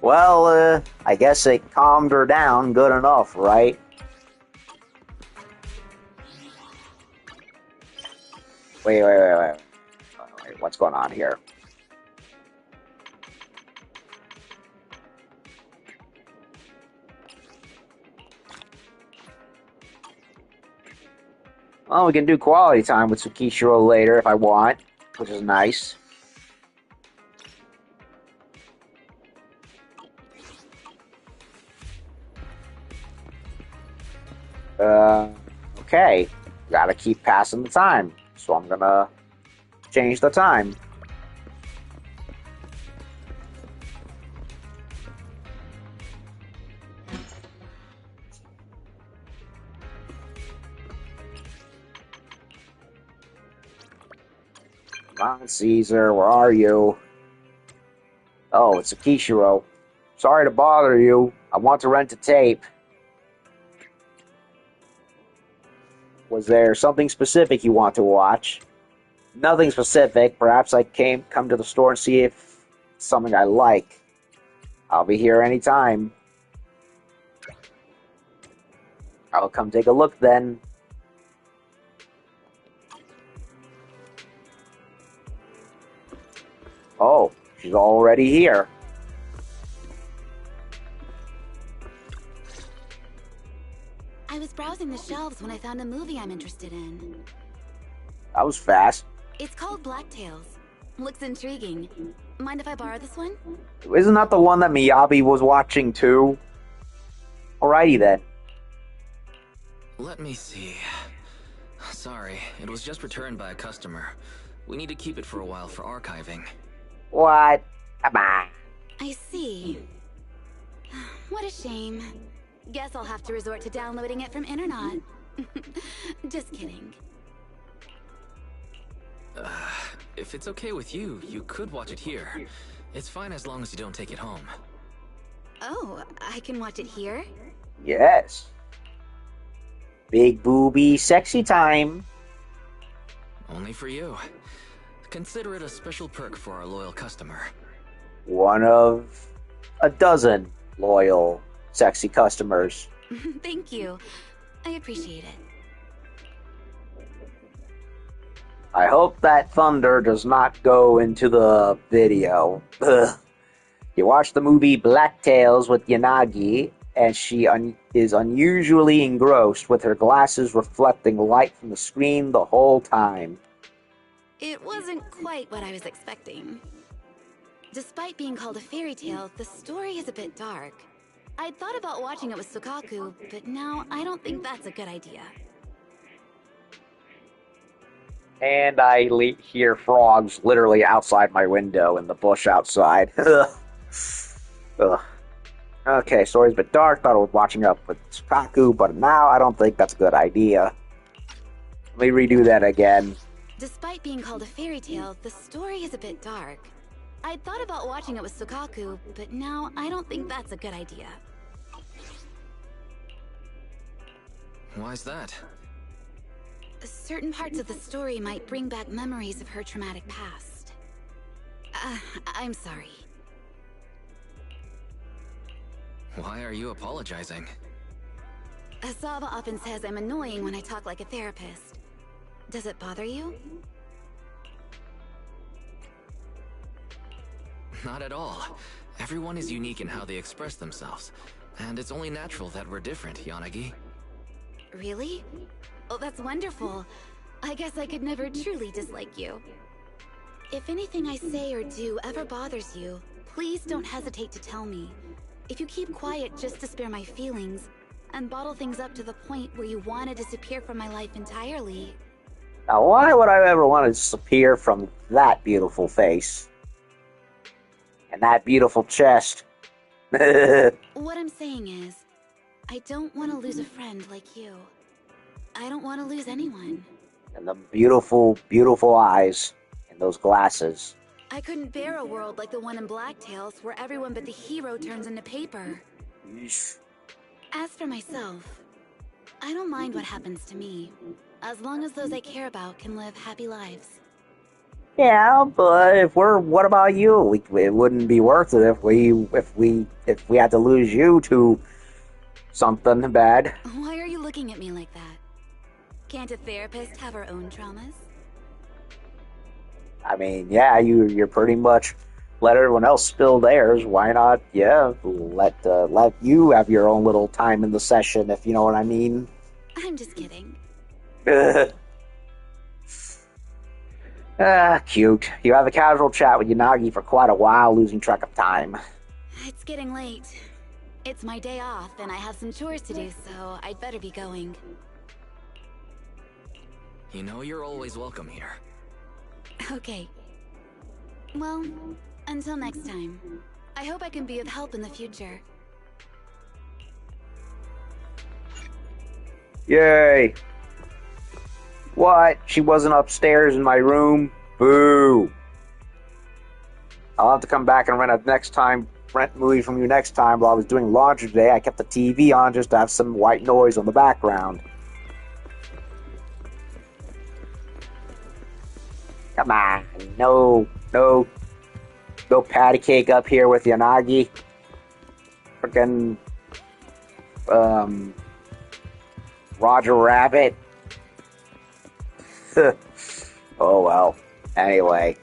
Well, I guess it calmed her down good enough, right? Wait. What's going on here? Well, we can do quality time with Tsukishiro later if I want, which is nice. Okay. Gotta keep passing the time, so I'm gonna change the time. Come on, Caesar, where are you? Oh, it's Akishiro. Sorry to bother you. I want to rent a tape. Was there something specific you want to watch? Nothing specific. Perhaps I come to the store and see if it's something I like. I'll be here anytime. I'll come take a look then. Oh, she's already here. I was browsing the shelves when I found a movie I'm interested in. That was fast. It's called Blacktails. Looks intriguing. Mind if I borrow this one? Isn't that the one that Miyabi was watching too? Alrighty then. Let me see. Sorry, it was just returned by a customer. We need to keep it for a while for archiving. What? Come on. I see. What a shame. Guess I'll have to resort to downloading it from internet. Just kidding. If it's okay with you, you could watch it here. It's fine as long as you don't take it home. Oh, I can watch it here? Yes. Big booby sexy time. Only for you. Consider it a special perk for our loyal customer. One of a dozen loyal sexy customers. Thank you. I appreciate it. I hope that thunder does not go into the video. Ugh. You watch the movie Black Tails with Yanagi, and she is unusually engrossed with her glasses reflecting light from the screen the whole time. It wasn't quite what I was expecting. Despite being called a fairy tale, the story is a bit dark. I'd thought about watching it with Sukaku, but now I don't think that's a good idea. And I hear frogs literally outside my window in the bush outside. Ugh. Ugh. Okay, story's a bit dark. Thought I was watching up with Sukaku, but now I don't think that's a good idea. Let me redo that again. Despite being called a fairy tale, the story is a bit dark. I'd thought about watching it with Sukaku, but now I don't think that's a good idea. Why's that? Certain parts of the story might bring back memories of her traumatic past. I'm sorry. Why are you apologizing? Asaba often says I'm annoying when I talk like a therapist. Does it bother you? Not at all. Everyone is unique in how they express themselves. And it's only natural that we're different, Yanagi. Really? Oh, that's wonderful. I guess I could never truly dislike you. If anything I say or do ever bothers you, please don't hesitate to tell me. If you keep quiet just to spare my feelings, and bottle things up to the point where you want to disappear from my life entirely... Now, why would I ever want to disappear from that beautiful face? And that beautiful chest? What I'm saying is, I don't want to lose a friend like you. I don't want to lose anyone. And the beautiful, beautiful eyes and those glasses. I couldn't bear a world like the one in Black Tales where everyone but the hero turns into paper. Yeesh. As for myself, I don't mind what happens to me, as long as those I care about can live happy lives. Yeah, but what about you? It wouldn't be worth it if we had to lose you to something bad. Why are you looking at me like that? Can't a therapist have her own traumas? I mean, yeah, you're pretty much let everyone else spill theirs. Why not? Yeah, let you have your own little time in the session, if you know what I mean. I'm just kidding. Cute. You have a casual chat with Yanagi for quite a while, losing track of time. It's getting late. It's my day off, and I have some chores to do, so I'd better be going. You know you're always welcome here. Okay. Well, until next time. I hope I can be of help in the future. Yay! What? She wasn't upstairs in my room? Boo! I'll have to come back and rent a movie from you next time. While I was doing laundry today, I kept the TV on just to have some white noise on the background. Come on, no patty cake up here with Yanagi. Frickin' Roger Rabbit. Oh well. Anyway.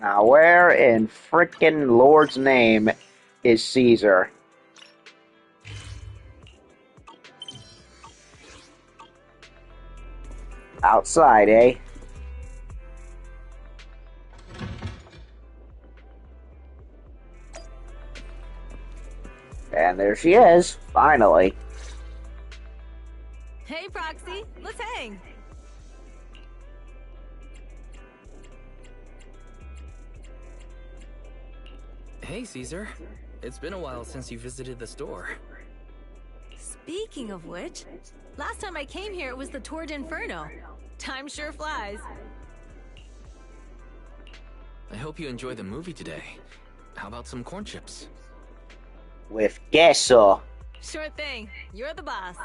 Now where in frickin' Lord's name is Caesar? Outside, eh? there she is, finally. Hey, Proxy, let's hang. Hey, Caesar. It's been a while since you visited the store. Speaking of which, last time I came here it was the Tour d'Inferno. Time sure flies. I hope you enjoy the movie today. How about some corn chips? With queso. Sure thing. You're the boss.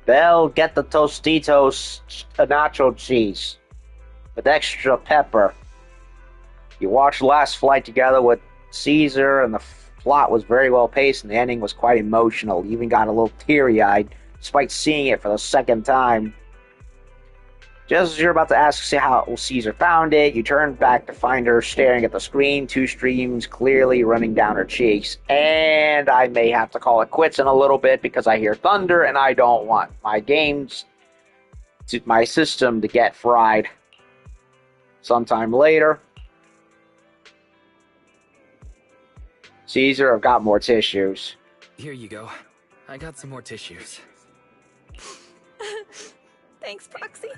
Belle, get the Tostitos nacho cheese with extra pepper. You watched Last Flight together with Caesar, and the plot was very well paced, and the ending was quite emotional. You even got a little teary-eyed, despite seeing it for the second time. Just as you're about to ask how Caesar found it, you turn back to find her staring at the screen, two streams clearly running down her cheeks. And I may have to call it quits in a little bit because I hear thunder and I don't want my system to get fried. Sometime later. Caesar, I've got more tissues. Here you go. I got some more tissues. Thanks, Proxy.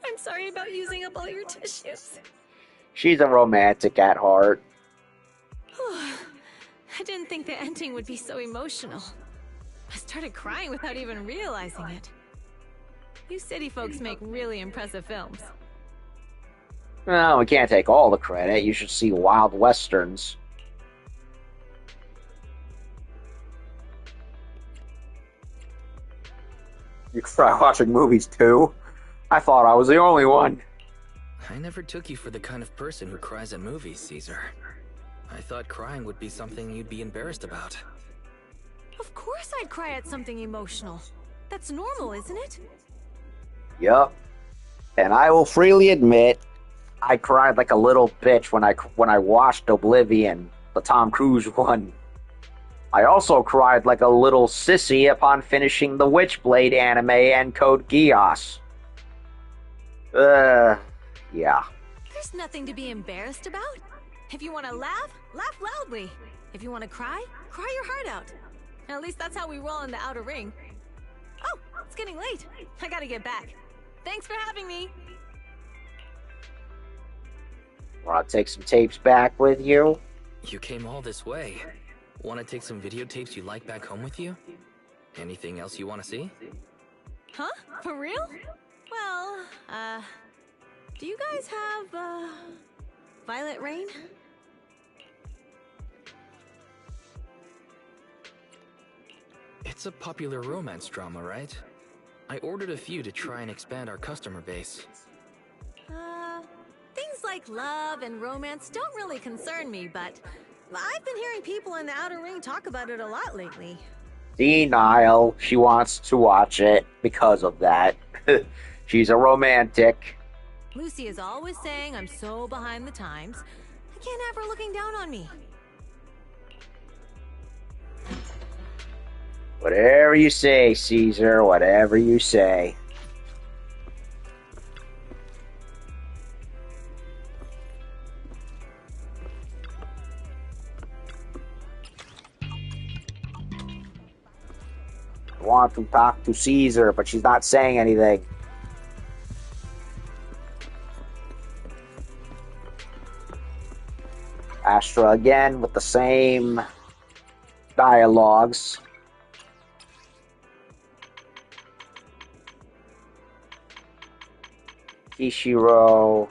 I'm sorry about using up all your tissues. She's a romantic at heart. I didn't think the ending would be so emotional. I started crying without even realizing it. You city folks make really impressive films. Well, we can't take all the credit. You should see Wild Westerns. You cry watching movies too? I thought I was the only one. I never took you for the kind of person who cries at movies, Caesar. I thought crying would be something you'd be embarrassed about. Of course I'd cry at something emotional. That's normal, isn't it? Yup. And I will freely admit, I cried like a little bitch when I watched Oblivion, the Tom Cruise one. I also cried like a little sissy upon finishing the Witchblade anime and Code Geass. Yeah. There's nothing to be embarrassed about. If you want to laugh, laugh loudly. If you want to cry, cry your heart out. At least that's how we roll in the outer ring. Oh, it's getting late. I gotta get back. Thanks for having me. Want to take some tapes back with you? You came all this way. Want to take some videotapes you like back home with you? Anything else you want to see? Huh? For real? Well, do you guys have, Violet Rain? It's a popular romance drama, right? I ordered a few to try and expand our customer base. Things like love and romance don't really concern me, but I've been hearing people in the outer ring talk about it a lot lately. Denial. She wants to watch it because of that. She's a romantic. Lucy is always saying I'm so behind the times. I can't have her looking down on me. Whatever you say, Caesar, whatever you say. I want to talk to Caesar, but she's not saying anything. Astra again with the same dialogues. Ishiro.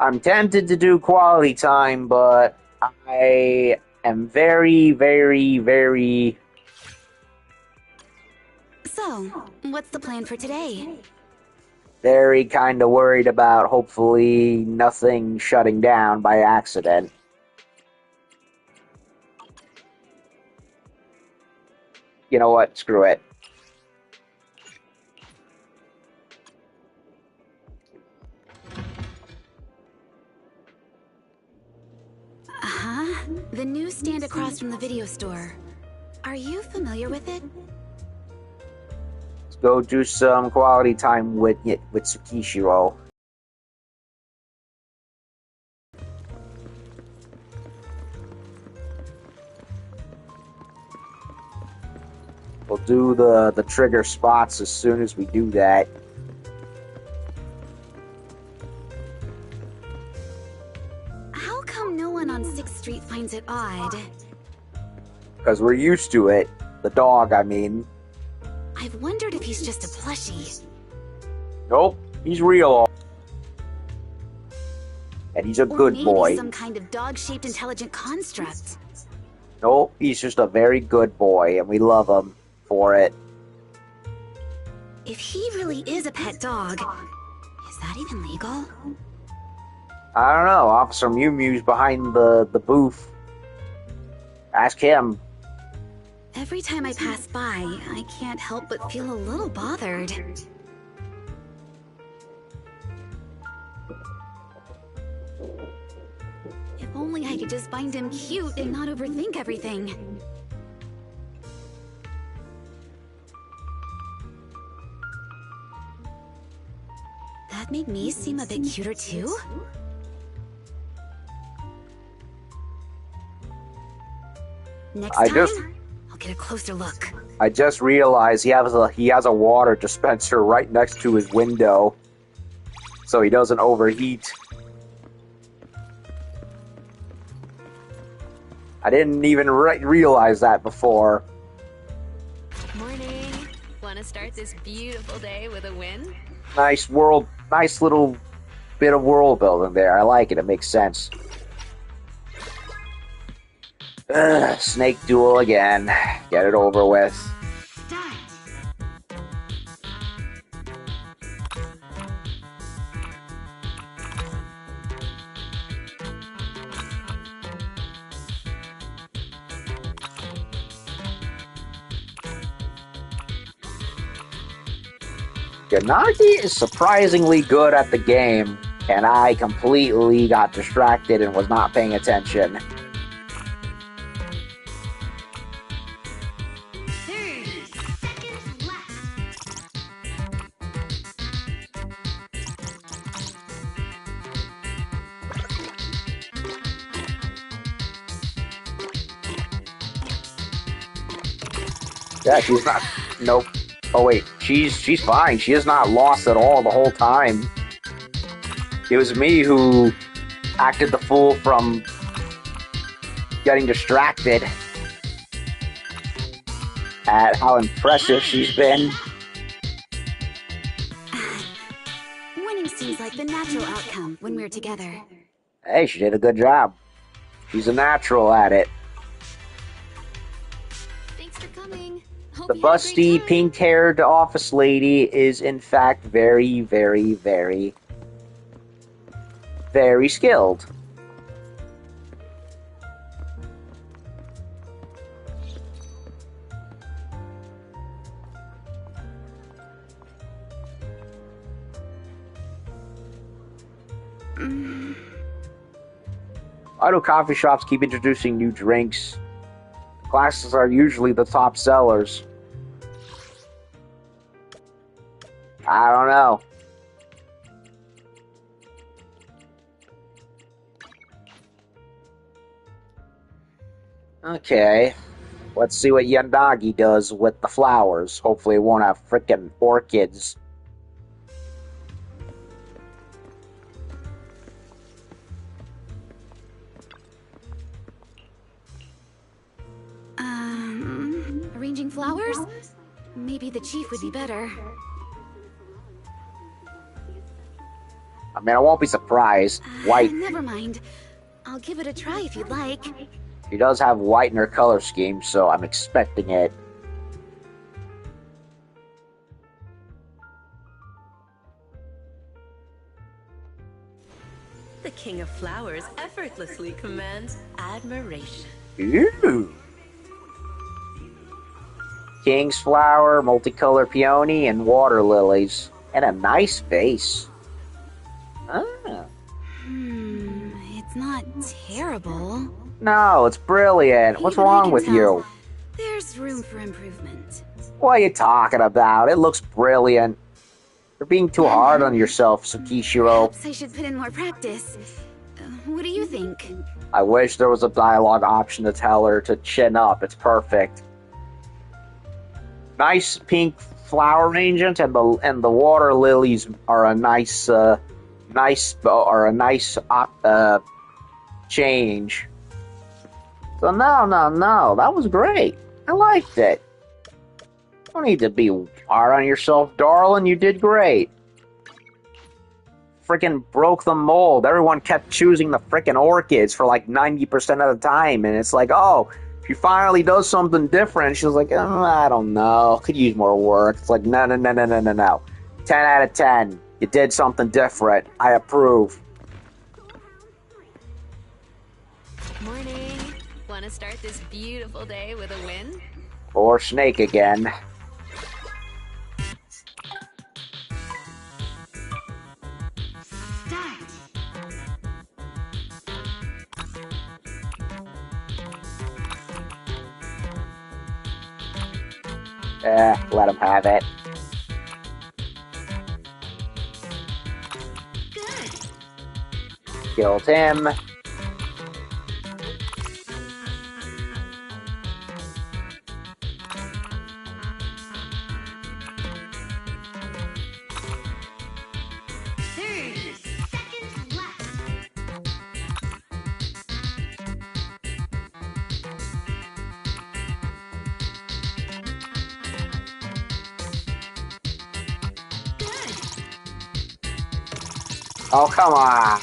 I'm tempted to do quality time, but I am very, very, very... So, what's the plan for today? very kind of worried about hopefully nothing shutting down by accident. You know what? Screw it. Uh-huh. The newsstand across from the video store. Are you familiar with it? Let's go do some quality time with Tsukishiro. We'll do the trigger spots as soon as we do that. How come no one on 6th Street finds it odd? Because we're used to it. The dog, I mean. I've wondered if he's just a plushie. Nope, he's real. And he's a good Or boy. maybe some kind of dog-shaped intelligent construct. Nope, he's just a very good boy, and we love him for it. If he really is a pet dog, is that even legal? I don't know. Officer Mew Mew's behind the booth. Ask him. Every time I pass by, I can't help but feel a little bothered. If only I could just find him cute and not overthink everything. That made me seem a bit cuter too? Next time, I'll get a closer look. I just realized he has a water dispenser right next to his window, so he doesn't overheat. I didn't even realize that before. Morning. Want to start this beautiful day with a win? Nice little bit of world building there. I like it. It makes sense. Snake duel again. Get it over with. Yanagi is surprisingly good at the game, and I completely got distracted and was not paying attention. Yeah, she's not. Nope. Oh wait, she's fine. She is not lost at all the whole time. It was me who acted the fool from getting distracted at how impressive she's been. Winning seems like the natural outcome when we're together. Hey, she did a good job. She's a natural at it. Thanks for coming. Hope The you had a great busty, time. pink-haired office lady is, in fact, very, very, very, very skilled. Why do coffee shops keep introducing new drinks? Classes are usually the top sellers. I don't know. Okay. Let's see what Yanagi does with the flowers. Hopefully it won't have frickin' orchids. Arranging flowers? Maybe the chief would be better. I mean, I won't be surprised. White. Never mind. I'll give it a try if you'd like. She does have white in her color scheme, so I'm expecting it. The King of Flowers effortlessly commands admiration. Ooh. King's flower, multicolor peony, and water lilies. And a nice vase. Ah. It's not terrible. No, it's brilliant. What's Even I wrong can with tell you? There's room for improvement. What are you talking about? It looks brilliant. You're being too hard on yourself, Tsukishiro. Perhaps I should put in more practice. What do you think? I wish there was a dialogue option to tell her to chin up. It's perfect. nice pink flower arrangement, and the water lilies are a nice change. So no, that was great. I liked it. Don't need to be hard on yourself, darling. You did great. Freaking broke the mold. Everyone kept choosing the freaking orchids for like 90% of the time, and it's like, oh, she finally does something different. She was like, I don't know, could use more work. It's like, no. 10 out of 10. You did something different. I approve. Morning. Want to start this beautiful day with a win? Or Snake again. Let him have it. Killed him. Oh, come on.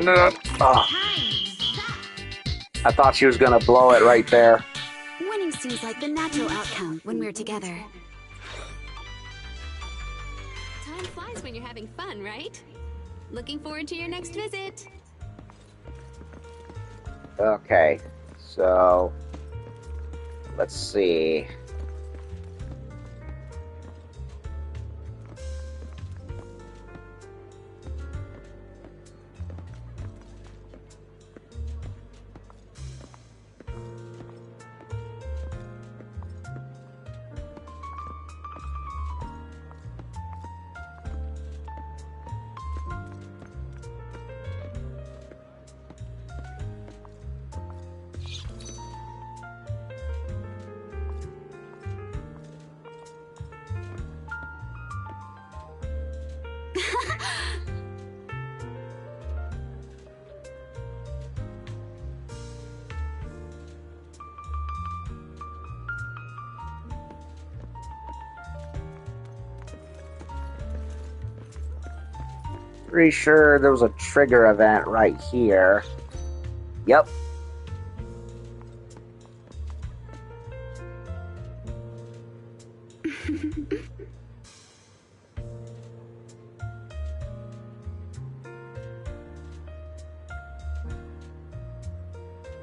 No. Oh. I thought she was gonna blow it right there. Winning seems like the natural outcome when we're together. Time flies when you're having fun, right? Looking forward to your next visit. Okay, so let's see. Pretty sure there was a trigger event right here. Yep.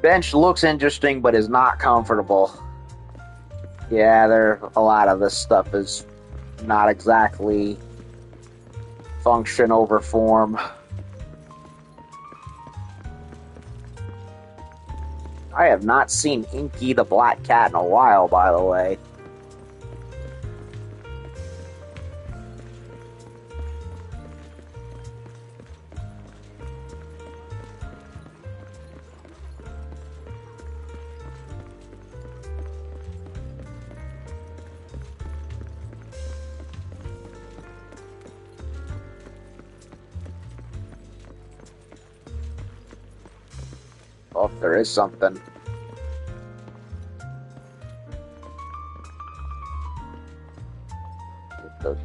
Bench looks interesting, but is not comfortable. Yeah, a lot of this stuff is not exactly function over form. I have not seen Inky the Black Cat in a while, by the way. Oh, there is something. The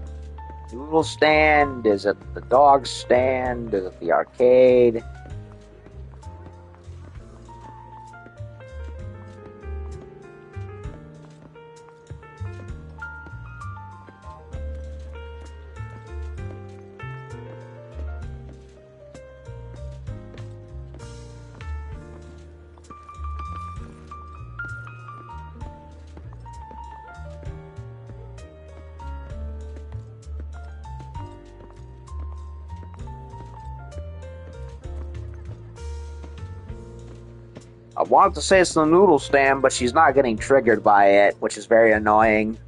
noodle stand? Is it the dog stand? Is it the arcade? I wanted to say it's the noodle stand, but she's not getting triggered by it, which is very annoying.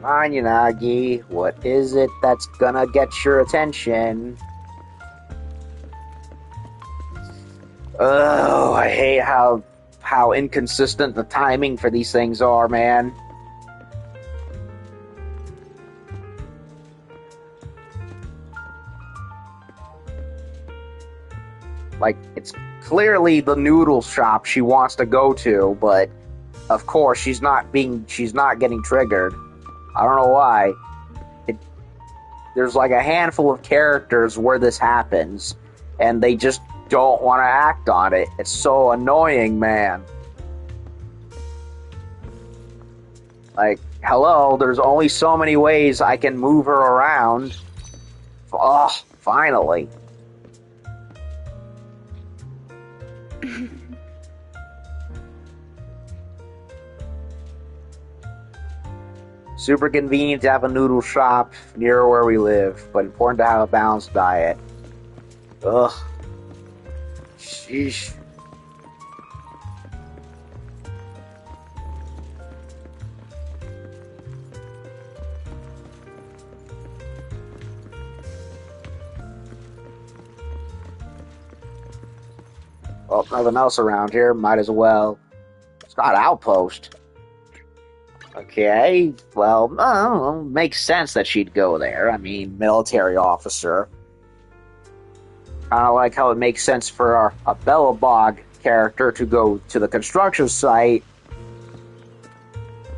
On Yanagi, what is it that's gonna get your attention? Oh, I hate how inconsistent the timing for these things are, man. Like, it's clearly the noodle shop she wants to go to, but of course she's not getting triggered. I don't know why. There's like a handful of characters where this happens, and they just don't want to act on it. It's so annoying, man. Like, hello, there's only so many ways I can move her around. Oh, finally. Super convenient to have a noodle shop near where we live, but important to have a balanced diet. Ugh. Sheesh. Well, nothing else around here. Might as well. It's got outpost. Okay, well, makes sense that she'd go there. I mean, military officer. Kind of like how it makes sense for a Bellabog character to go to the construction site.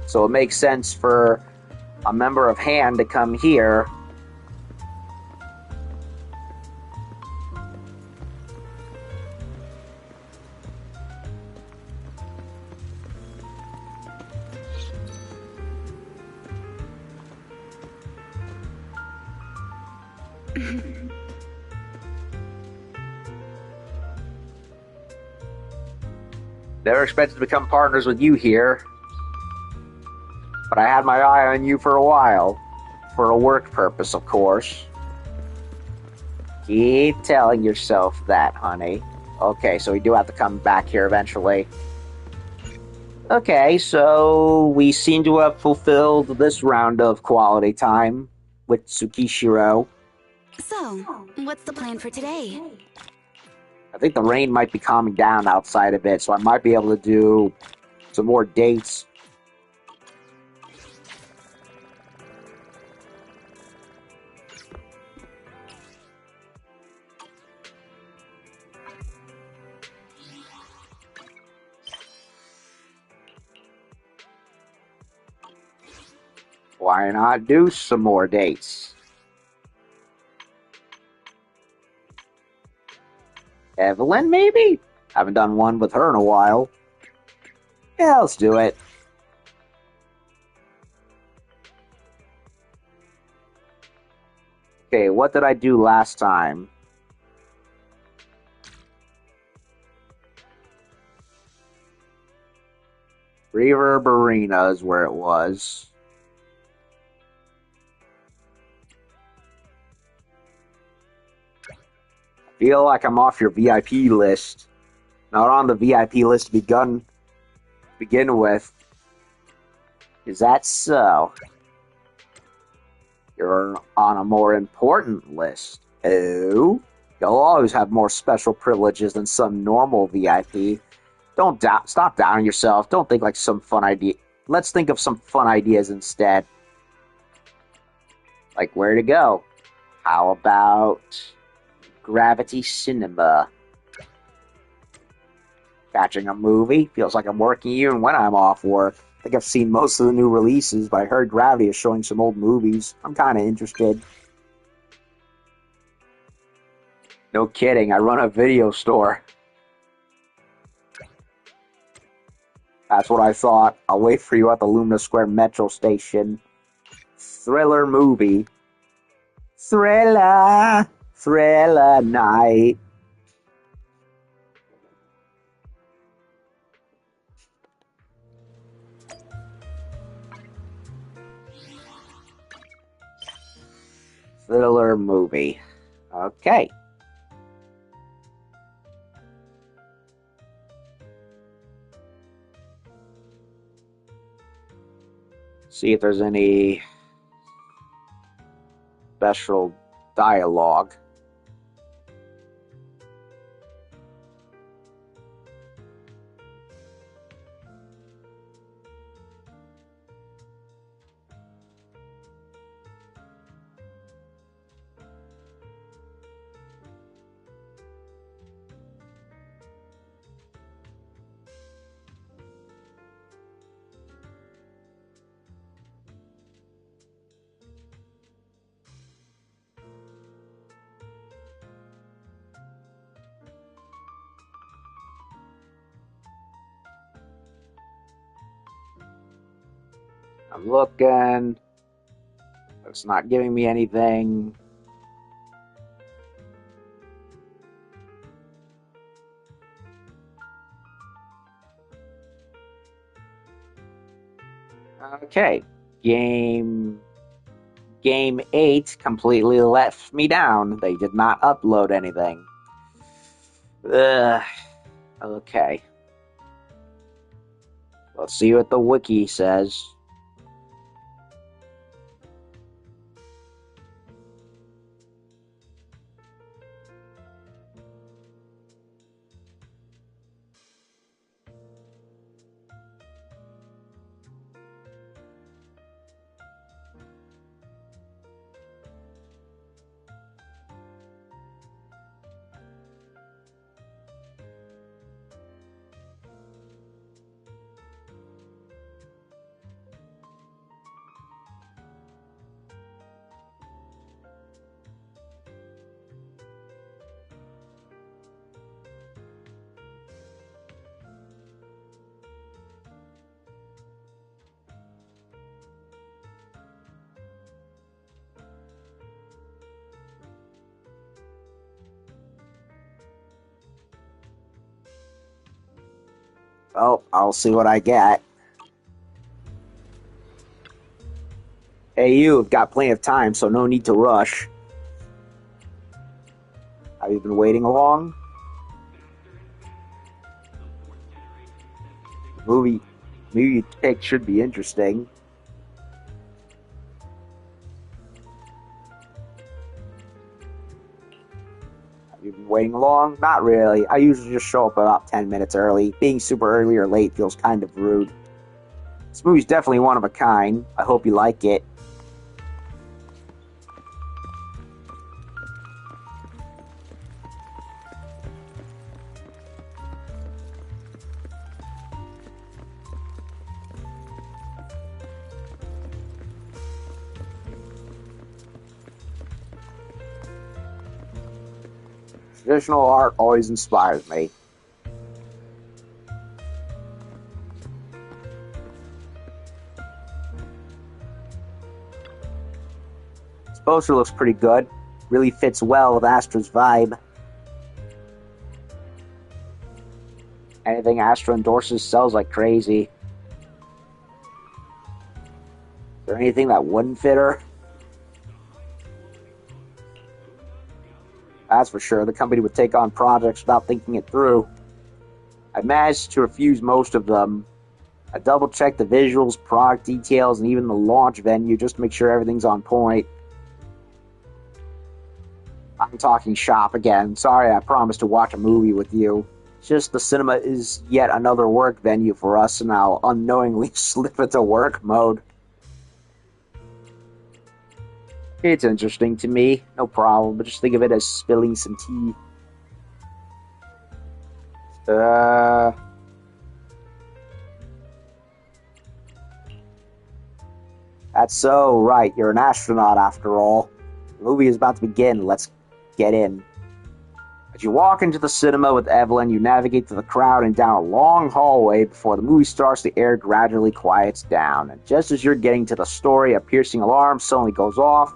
So it makes sense for a member of Han to come here. Never expected to become partners with you here. But I had my eye on you for a while. For a work purpose, of course. Keep telling yourself that, honey. Okay, so we do have to come back here eventually. Okay, so we seem to have fulfilled this round of quality time with Tsukishiro. So, what's the plan for today? I think the rain might be calming down outside a bit, so I might be able to do some more dates. Why not do some more dates? Evelyn, maybe? Haven't done one with her in a while. Yeah, let's do it. Okay, what did I do last time? Reverb Arena is where it was. Feel like I'm off your VIP list. Not on the VIP list to begin with. Is that so? You're on a more important list. Oh? You'll always have more special privileges than some normal VIP. Stop doubting yourself. Don't think like some fun idea. Let's think of some fun ideas instead. Like where to go? How about Gravity Cinema? Catching a movie? Feels like I'm working even when I'm off work. I think I've seen most of the new releases, but I heard Gravity is showing some old movies. I'm kind of interested. No kidding, I run a video store. That's what I thought. I'll wait for you at the Lumina Square Metro Station. Thriller movie. Thriller night. Thriller movie. Okay. See if there's any special dialogue. I'm looking. It's not giving me anything. Okay. Game 8 completely left me down. They did not upload anything. Ugh. Okay. Let's see what the wiki says. Oh, I'll see what I get. Hey, you've got plenty of time, so no need to rush. Have you been waiting long? The movie you picked should be interesting. Have you been waiting long? Not really. I usually just show up about 10 minutes early. Being super early or late feels kind of rude. This movie's definitely one of a kind. I hope you like it. Traditional art always inspires me. This poster looks pretty good. Really fits well with Astra's vibe. Anything Astra endorses sells like crazy. Is there anything that wouldn't fit her? That's for sure. The company would take on projects without thinking it through. I managed to refuse most of them. I double-checked the visuals, product details, and even the launch venue just to make sure everything's on point. I'm talking shop again. Sorry, I promised to watch a movie with you. It's just the cinema is yet another work venue for us, and I'll unknowingly slip into work mode. It's interesting to me, no problem, but just think of it as spilling some tea. That's so right, you're an astronaut after all. The movie is about to begin, let's get in. As you walk into the cinema with Evelyn, you navigate through the crowd and down a long hallway. Before the movie starts, the air gradually quiets down, and just as you're getting to the story, a piercing alarm suddenly goes off.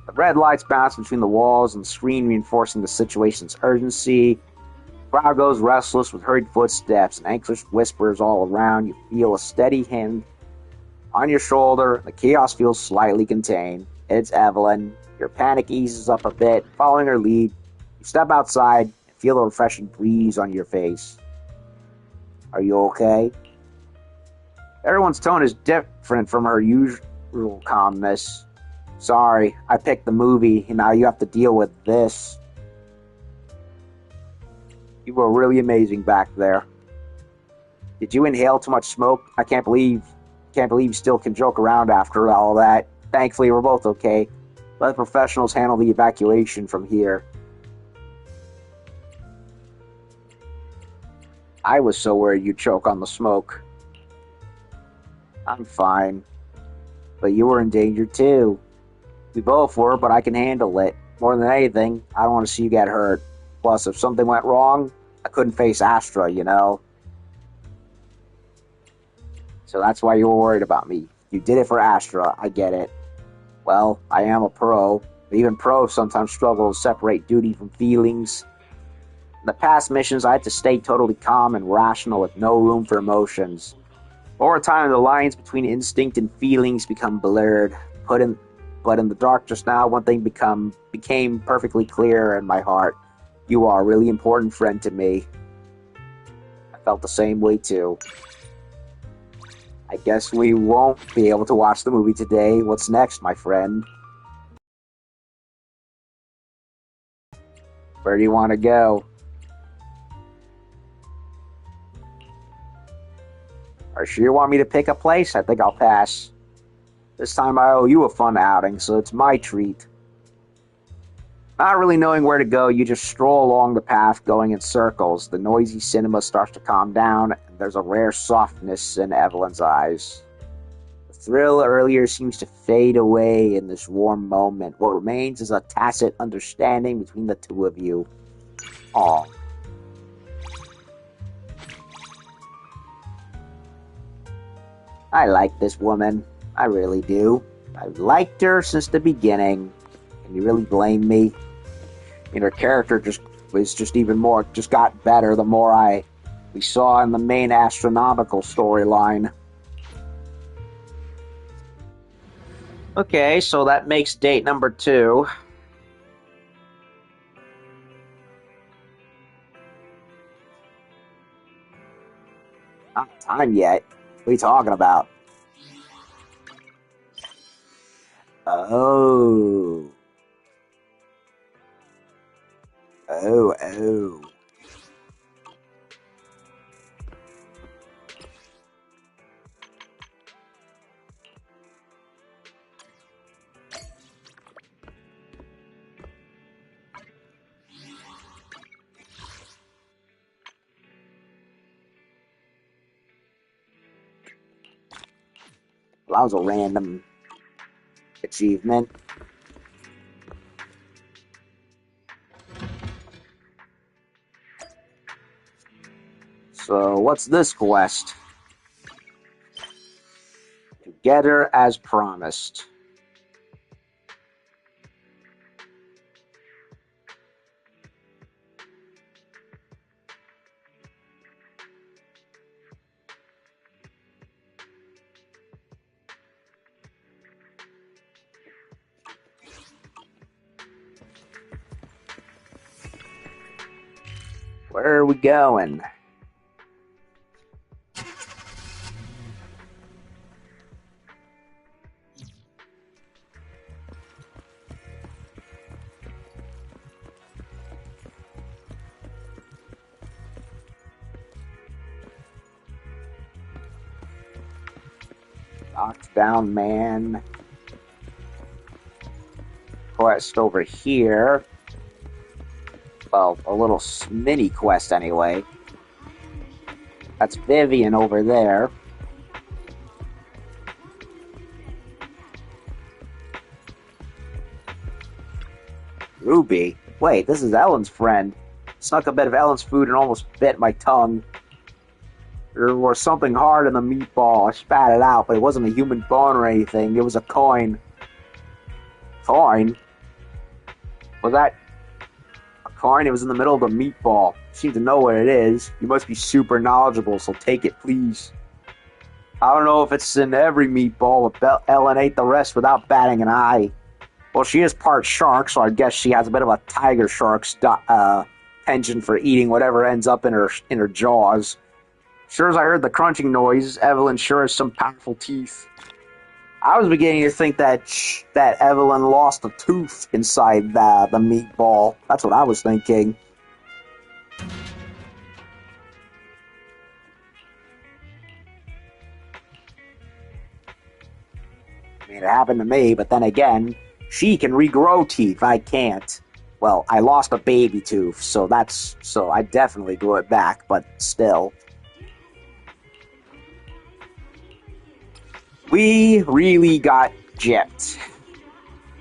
The red lights bounce between the walls and the screen, reinforcing the situation's urgency. The crowd goes restless with hurried footsteps and anxious whispers all around. You feel a steady hand on your shoulder. The chaos feels slightly contained. It's Evelyn. Your panic eases up a bit. Following her lead, you step outside and feel the refreshing breeze on your face. Are you okay? Everyone's tone is different from her usual calmness. Sorry, I picked the movie, and now you have to deal with this. You were really amazing back there. Did you inhale too much smoke? I can't believe you still can joke around after all that. Thankfully, we're both okay. Let the professionals handle the evacuation from here. I was so worried you'd choke on the smoke. I'm fine. But you were in danger too. We both were, but I can handle it. More than anything, I don't want to see you get hurt. Plus, if something went wrong, I couldn't face Astra, you know? So that's why you were worried about me. You did it for Astra, I get it. Well, I am a pro, but even pros sometimes struggle to separate duty from feelings. In the past missions, I had to stay totally calm and rational with no room for emotions. Over time, the lines between instinct and feelings become blurred. But in the dark just now, one thing became perfectly clear in my heart. You are a really important friend to me. I felt the same way too. I guess we won't be able to watch the movie today. What's next, my friend? Where do you want to go? Are you sure you want me to pick a place? I think I'll pass. This time I owe you a fun outing, so it's my treat. Not really knowing where to go, you just stroll along the path going in circles. The noisy cinema starts to calm down, and there's a rare softness in Evelyn's eyes. The thrill earlier seems to fade away in this warm moment. What remains is a tacit understanding between the two of you. Aw. I like this woman. I really do. I've liked her since the beginning. Can you really blame me? I mean, her character just got better the more we saw in the main astronomical storyline. Okay, so that makes date number 2. Not time yet. What are you talking about? Oh. Oh. Well, that was a random achievement. So, what's this quest? Together as promised. Where are we going? Knocked down man. Quest over here. Well, a little mini quest anyway. That's Vivian over there. Ruby? Wait, this is Ellen's friend. Snuck a bit of Ellen's food and almost bit my tongue. There was something hard in the meatball. I spat it out, but it wasn't a human bone or anything. It was a coin. Coin? Was that a coin? It was in the middle of the meatball. You seem to know what it is. You must be super knowledgeable, so take it, please. I don't know if it's in every meatball, but Ellen ate the rest without batting an eye. Well, she is part shark, so I guess she has a bit of a tiger shark's penchant for eating whatever ends up in her jaws. Sure as I heard the crunching noise, Evelyn sure has some powerful teeth. I was beginning to think that Evelyn lost a tooth inside the meatball. That's what I was thinking. I mean, it happened to me, but then again, she can regrow teeth. I can't. Well, I lost a baby tooth, so I definitely grew it back, but still. We really got gypped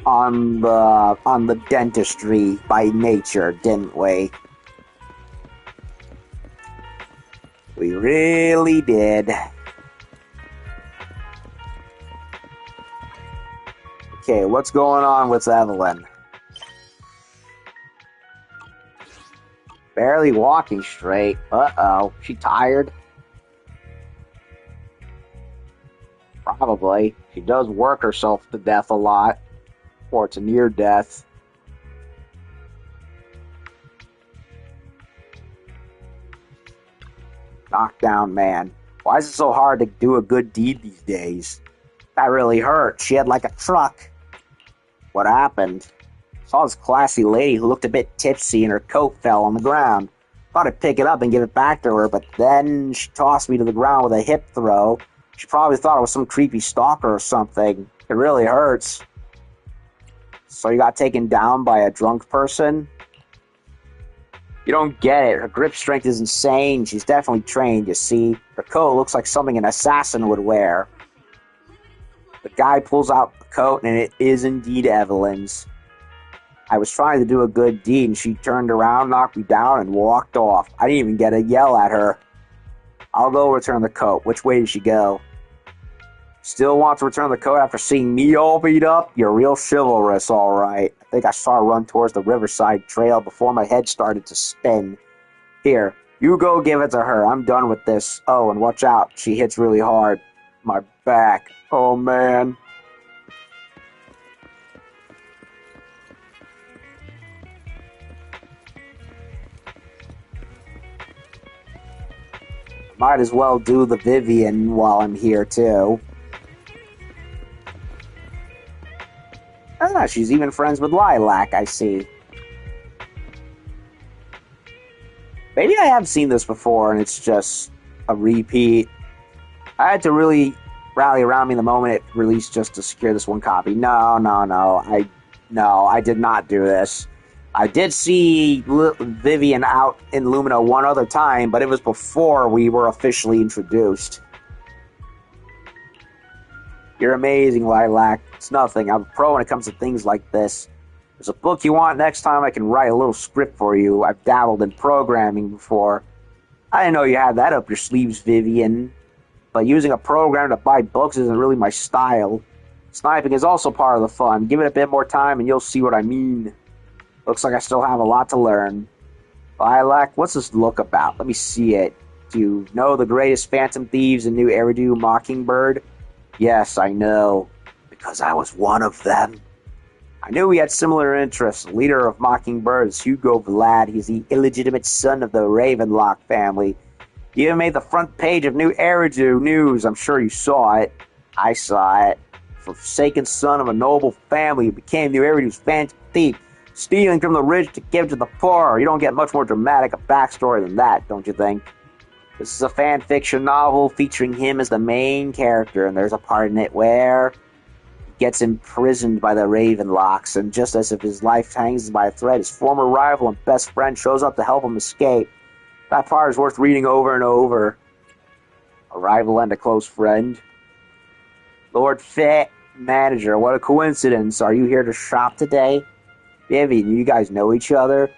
on the dentistry by nature, didn't we? We really did. Okay, what's going on with Evelyn? Barely walking straight. Uh-oh. She tired? Probably. She does work herself to death a lot. Or to near death. Knockdown man. Why is it so hard to do a good deed these days? That really hurt. She had like a truck. What happened? Saw this classy lady who looked a bit tipsy and her coat fell on the ground. Thought I'd pick it up and give it back to her, but then she tossed me to the ground with a hip throw. She probably thought I was some creepy stalker or something. It really hurts. So you got taken down by a drunk person? You don't get it. Her grip strength is insane. She's definitely trained, you see. Her coat looks like something an assassin would wear. The guy pulls out the coat, and it is indeed Evelyn's. I was trying to do a good deed, and she turned around, knocked me down, and walked off. I didn't even get a yell at her. I'll go return the coat. Which way did she go? Still want to return the coat after seeing me all beat up? You're real chivalrous, all right. I think I saw her run towards the Riverside Trail before my head started to spin. Here, you go give it to her. I'm done with this. Oh, and watch out. She hits really hard. My back. Oh, man. Might as well do the Vivian while I'm here, too. Ah, she's even friends with Lilac, I see. Maybe I have seen this before, and it's just a repeat. I had to really rally around me the moment it released just to secure this one copy. No, I did not do this. I did see Vivian out in Lumina one other time, but it was before we were officially introduced. You're amazing, Lilac. It's nothing. I'm a pro when it comes to things like this. There's a book you want next time, I can write a little script for you. I've dabbled in programming before. I didn't know you had that up your sleeves, Vivian. But using a program to buy books isn't really my style. Sniping is also part of the fun. Give it a bit more time and you'll see what I mean. Looks like I still have a lot to learn. Lilac, what's this look about? Let me see it. Do you know the greatest phantom thieves in New Eridu, Mockingbird? Yes, I know. Because I was one of them. I knew we had similar interests. The leader of Mockingbird is Hugo Vlad. He's the illegitimate son of the Ravenlock family. He even made the front page of New Eridu News. I'm sure you saw it. I saw it. Forsaken son of a noble family who became New Eridu's phantom thief, stealing from the rich to give to the poor. You don't get much more dramatic a backstory than that, don't you think? This is a fan fiction novel featuring him as the main character, and there's a part in it where he gets imprisoned by the Ravenlocks, and just as if his life hangs by a thread, his former rival and best friend shows up to help him escape. That part is worth reading over and over. A rival and a close friend. Lord Fit, manager, what a coincidence. Are you here to shop today? Vivian, you guys know each other?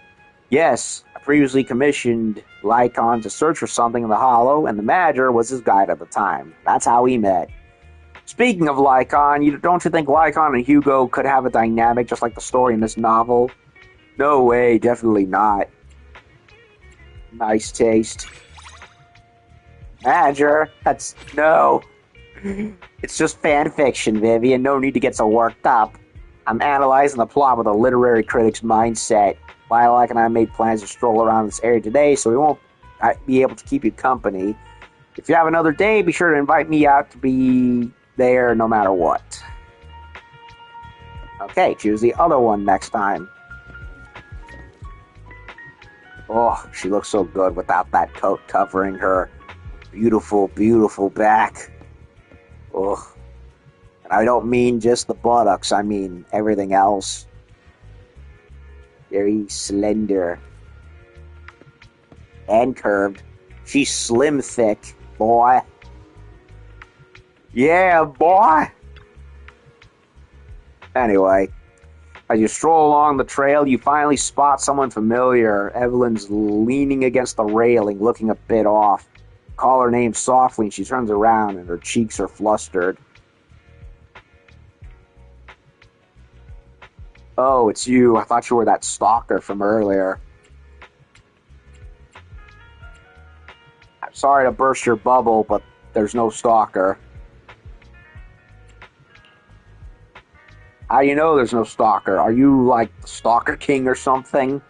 Yes, I previously commissioned Lycon to search for something in the Hollow, and the manager was his guide at the time. That's how we met. Speaking of Lycon, don't you think Lycon and Hugo could have a dynamic just like the story in this novel? No way, definitely not. Nice taste. Manager, no. It's just fan fiction, Vivian. No need to get so worked up. I'm analyzing the plot with a literary critic's mindset. Lilac and I made plans to stroll around this area today, so we won't be able to keep you company. If you have another day, be sure to invite me out to there no matter what. Okay, choose the other one next time. Oh, she looks so good without that coat covering her beautiful, beautiful back. Oh. And I don't mean just the buttocks, I mean everything else. Very slender. And curved. She's slim thick, boy. Yeah, boy! Anyway, as you stroll along the trail, you finally spot someone familiar. Evelyn's leaning against the railing, looking a bit off. Call her name softly, and she turns around, and her cheeks are flustered. Oh, it's you. I thought you were that stalker from earlier. I'm sorry to burst your bubble, but there's no stalker. How do you know there's no stalker? Are you like the Stalker King or something?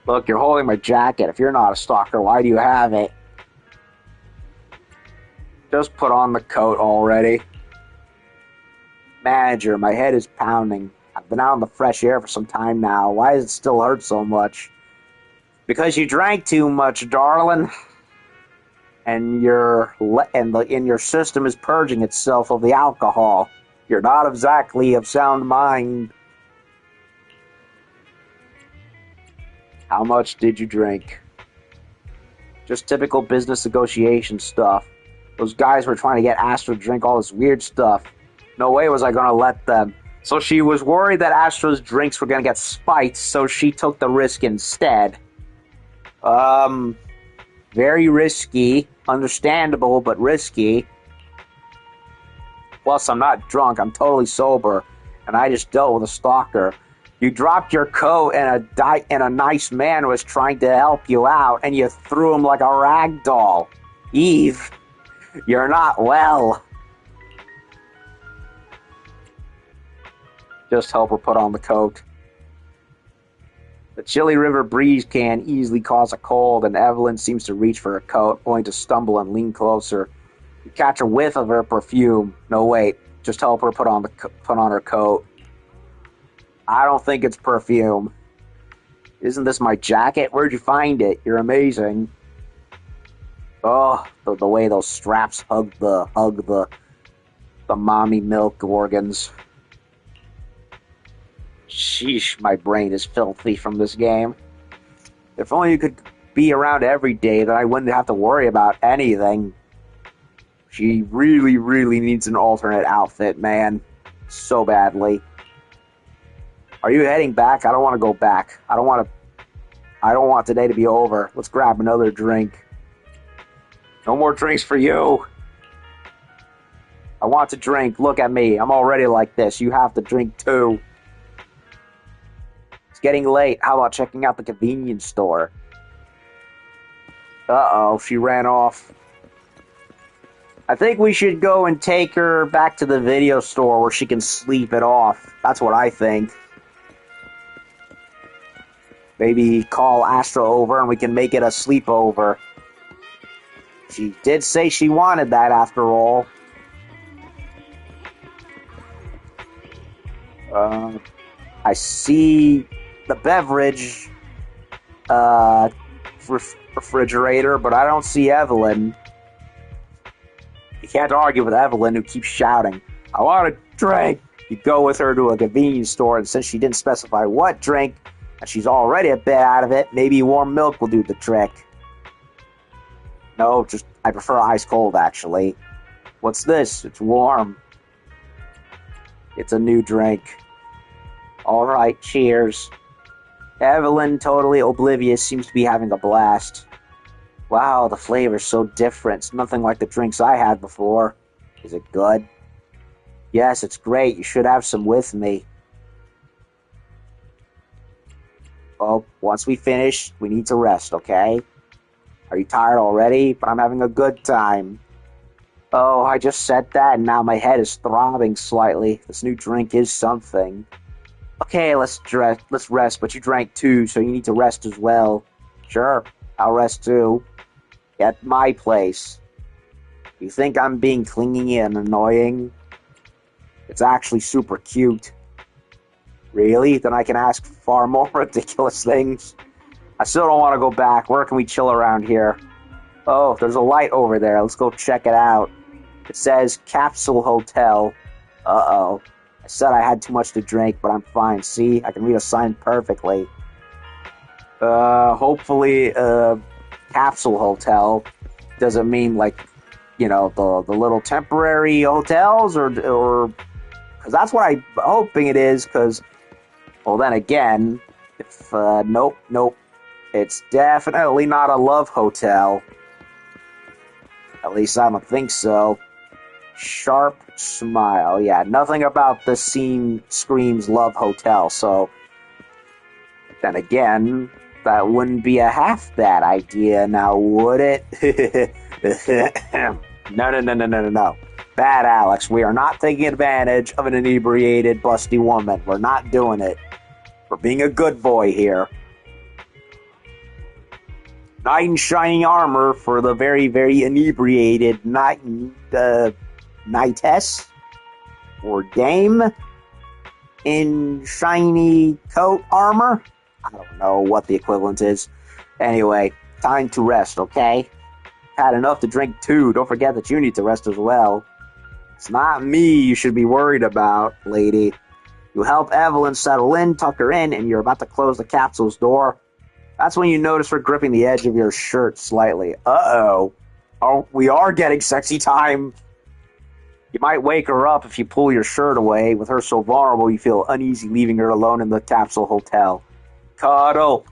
Look, you're holding my jacket. If you're not a stalker, why do you have it? Just put on the coat already. Manager, my head is pounding. I've been out in the fresh air for some time now. Why does it still hurt so much? Because you drank too much, darling. And your system is purging itself of the alcohol. You're not exactly of sound mind. How much did you drink? Just typical business negotiation stuff. Those guys were trying to get Astra to drink all this weird stuff. No way was I going to let them. So she was worried that Astra's drinks were going to get spiked, so she took the risk instead. Very risky. Understandable, but risky. Plus, I'm not drunk. I'm totally sober. And I just dealt with a stalker. You dropped your coat and a nice man was trying to help you out, and you threw him like a rag doll. Eve, you're not well. Just help her put on the coat. The chilly river breeze can easily cause a cold, and Evelyn seems to reach for her coat, only to stumble and lean closer. You catch a whiff of her perfume. No, wait. Just help her put on her coat. I don't think it's perfume. Isn't this my jacket? Where'd you find it? You're amazing. Oh, the way those straps hug the mommy milk organs. Sheesh, my brain is filthy from this game. If only you could be around every day, then I wouldn't have to worry about anything. She really, really needs an alternate outfit, man. So badly. Are you heading back? I don't want to go back. I don't want today to be over. Let's grab another drink. No more drinks for you. I want to drink. Look at me. I'm already like this. You have to drink too. It's getting late. How about checking out the convenience store? Uh-oh, she ran off. I think we should go and take her back to the video store where she can sleep it off. That's what I think. Maybe call Astra over and we can make it a sleepover. She did say she wanted that after all. I see the beverage refrigerator, but I don't see Evelyn. You can't argue with Evelyn, who keeps shouting, I want a drink. You go with her to a convenience store, and since she didn't specify what drink, and she's already a bit out of it, maybe warm milk will do the trick. No, I prefer ice cold, actually. What's this? It's warm. It's a new drink. Alright, cheers. Evelyn, totally oblivious, seems to be having a blast. Wow, the flavor's so different. It's nothing like the drinks I had before. Is it good? Yes, it's great. You should have some with me. Oh, once we finish, we need to rest, okay? Are you tired already? But I'm having a good time. Oh, I just said that, and now my head is throbbing slightly. This new drink is something. Okay, let's rest, but you drank too, so you need to rest as well. Sure, I'll rest too. At my place. You think I'm being clingy and annoying? It's actually super cute. Really? Then I can ask far more ridiculous things. I still don't want to go back. Where can we chill around here? Oh, there's a light over there. Let's go check it out. It says Capsule Hotel. Uh-oh. I said I had too much to drink, but I'm fine. See? I can read a sign perfectly. Hopefully, Capsule Hotel doesn't mean, like, you know, the little temporary hotels, or because that's what I'm hoping it is, because, well, then again, if, nope, it's definitely not a love hotel. At least I don't think so. Sharp smile. Yeah, nothing about the scene screams love hotel, so then again, that wouldn't be a half bad idea now, would it? No. Bad Alex, we are not taking advantage of an inebriated, busty woman. We're not doing it. We're being a good boy here. Knight in shining armor for the very, very inebriated knightess or dame in shiny coat armor. I don't know what the equivalent is. Anyway, time to rest, okay? Had enough to drink too. Don't forget that you need to rest as well. It's not me you should be worried about, lady. You help Evelyn settle in, tuck her in, and you're about to close the capsule's door. That's when you notice her gripping the edge of your shirt slightly. Uh-oh. Oh, we are getting sexy time. You might wake her up if you pull your shirt away. With her so vulnerable, you feel uneasy leaving her alone in the capsule hotel. Cuddle.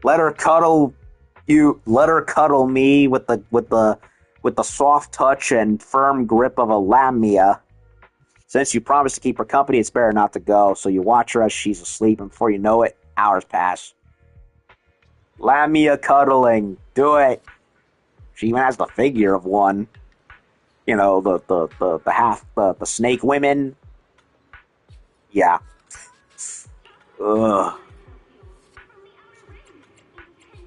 Let her cuddle you. Let her cuddle me with the soft touch and firm grip of a lamia. Since you promised to keep her company, it's better not to go. So you watch her as she's asleep, and before you know it, hours pass. Lamia cuddling. Do it. She even has the figure of one. You know, the snake women. Yeah. Ugh.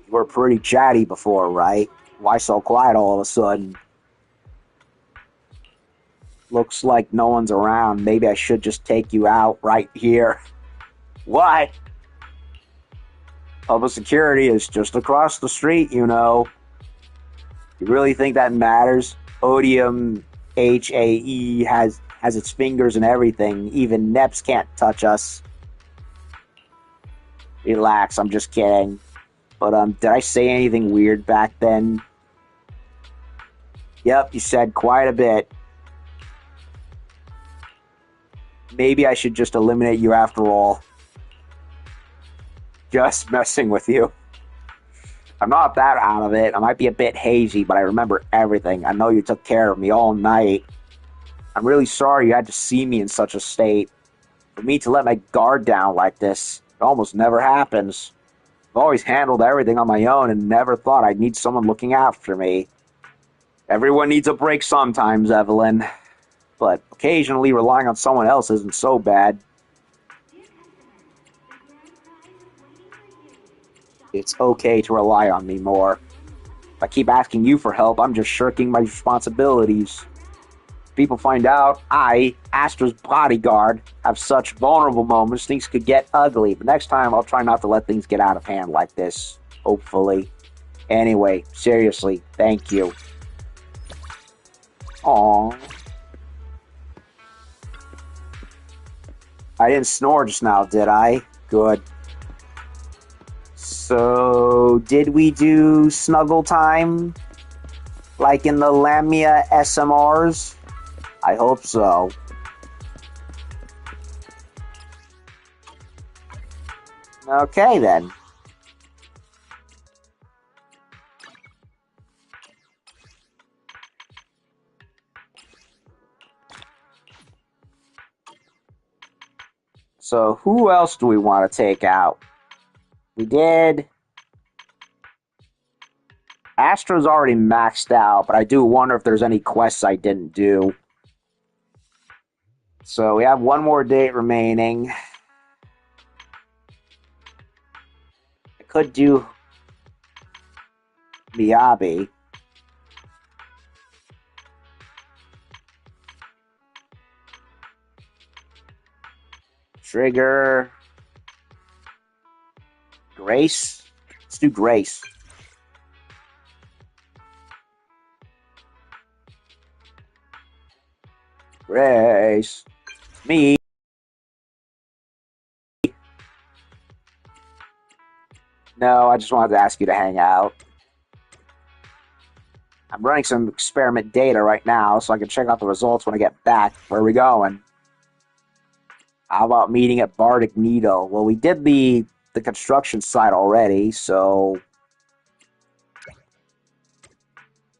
You were pretty chatty before, right? Why so quiet all of a sudden? Looks like no one's around. Maybe I should just take you out right here. What? Public security is just across the street, you know. You really think that matters? Odium HAE has its fingers in everything. Even Neps can't touch us. Relax, I'm just kidding. But, did I say anything weird back then? Yep, you said quite a bit. Maybe I should just eliminate you after all. Just messing with you. I'm not that out of it. I might be a bit hazy, but I remember everything. I know you took care of me all night. I'm really sorry you had to see me in such a state. For me to let my guard down like this, it almost never happens. I've always handled everything on my own and never thought I'd need someone looking after me. Everyone needs a break sometimes, Evelyn. But occasionally relying on someone else isn't so bad. It's okay to rely on me more. If I keep asking you for help, I'm just shirking my responsibilities. If people find out I, Astra's bodyguard, have such vulnerable moments, things could get ugly. But next time, I'll try not to let things get out of hand like this. Hopefully. Anyway, seriously, thank you. Aww. I didn't snore just now, did I? Good. So, did we do snuggle time? Like in the Lamia SMRs? I hope so. Okay, then. So, who else do we want to take out? We did. Astra's already maxed out, but I do wonder if there's any quests I didn't do. So, we have one more date remaining. I could do Miyabi. Trigger. Grace? Let's do Grace. Grace. Me. No, I just wanted to ask you to hang out. I'm running some experiment data right now, so I can check out the results when I get back. Where are we going? How about meeting at Bardic Needle? Well, we did the construction site already, so...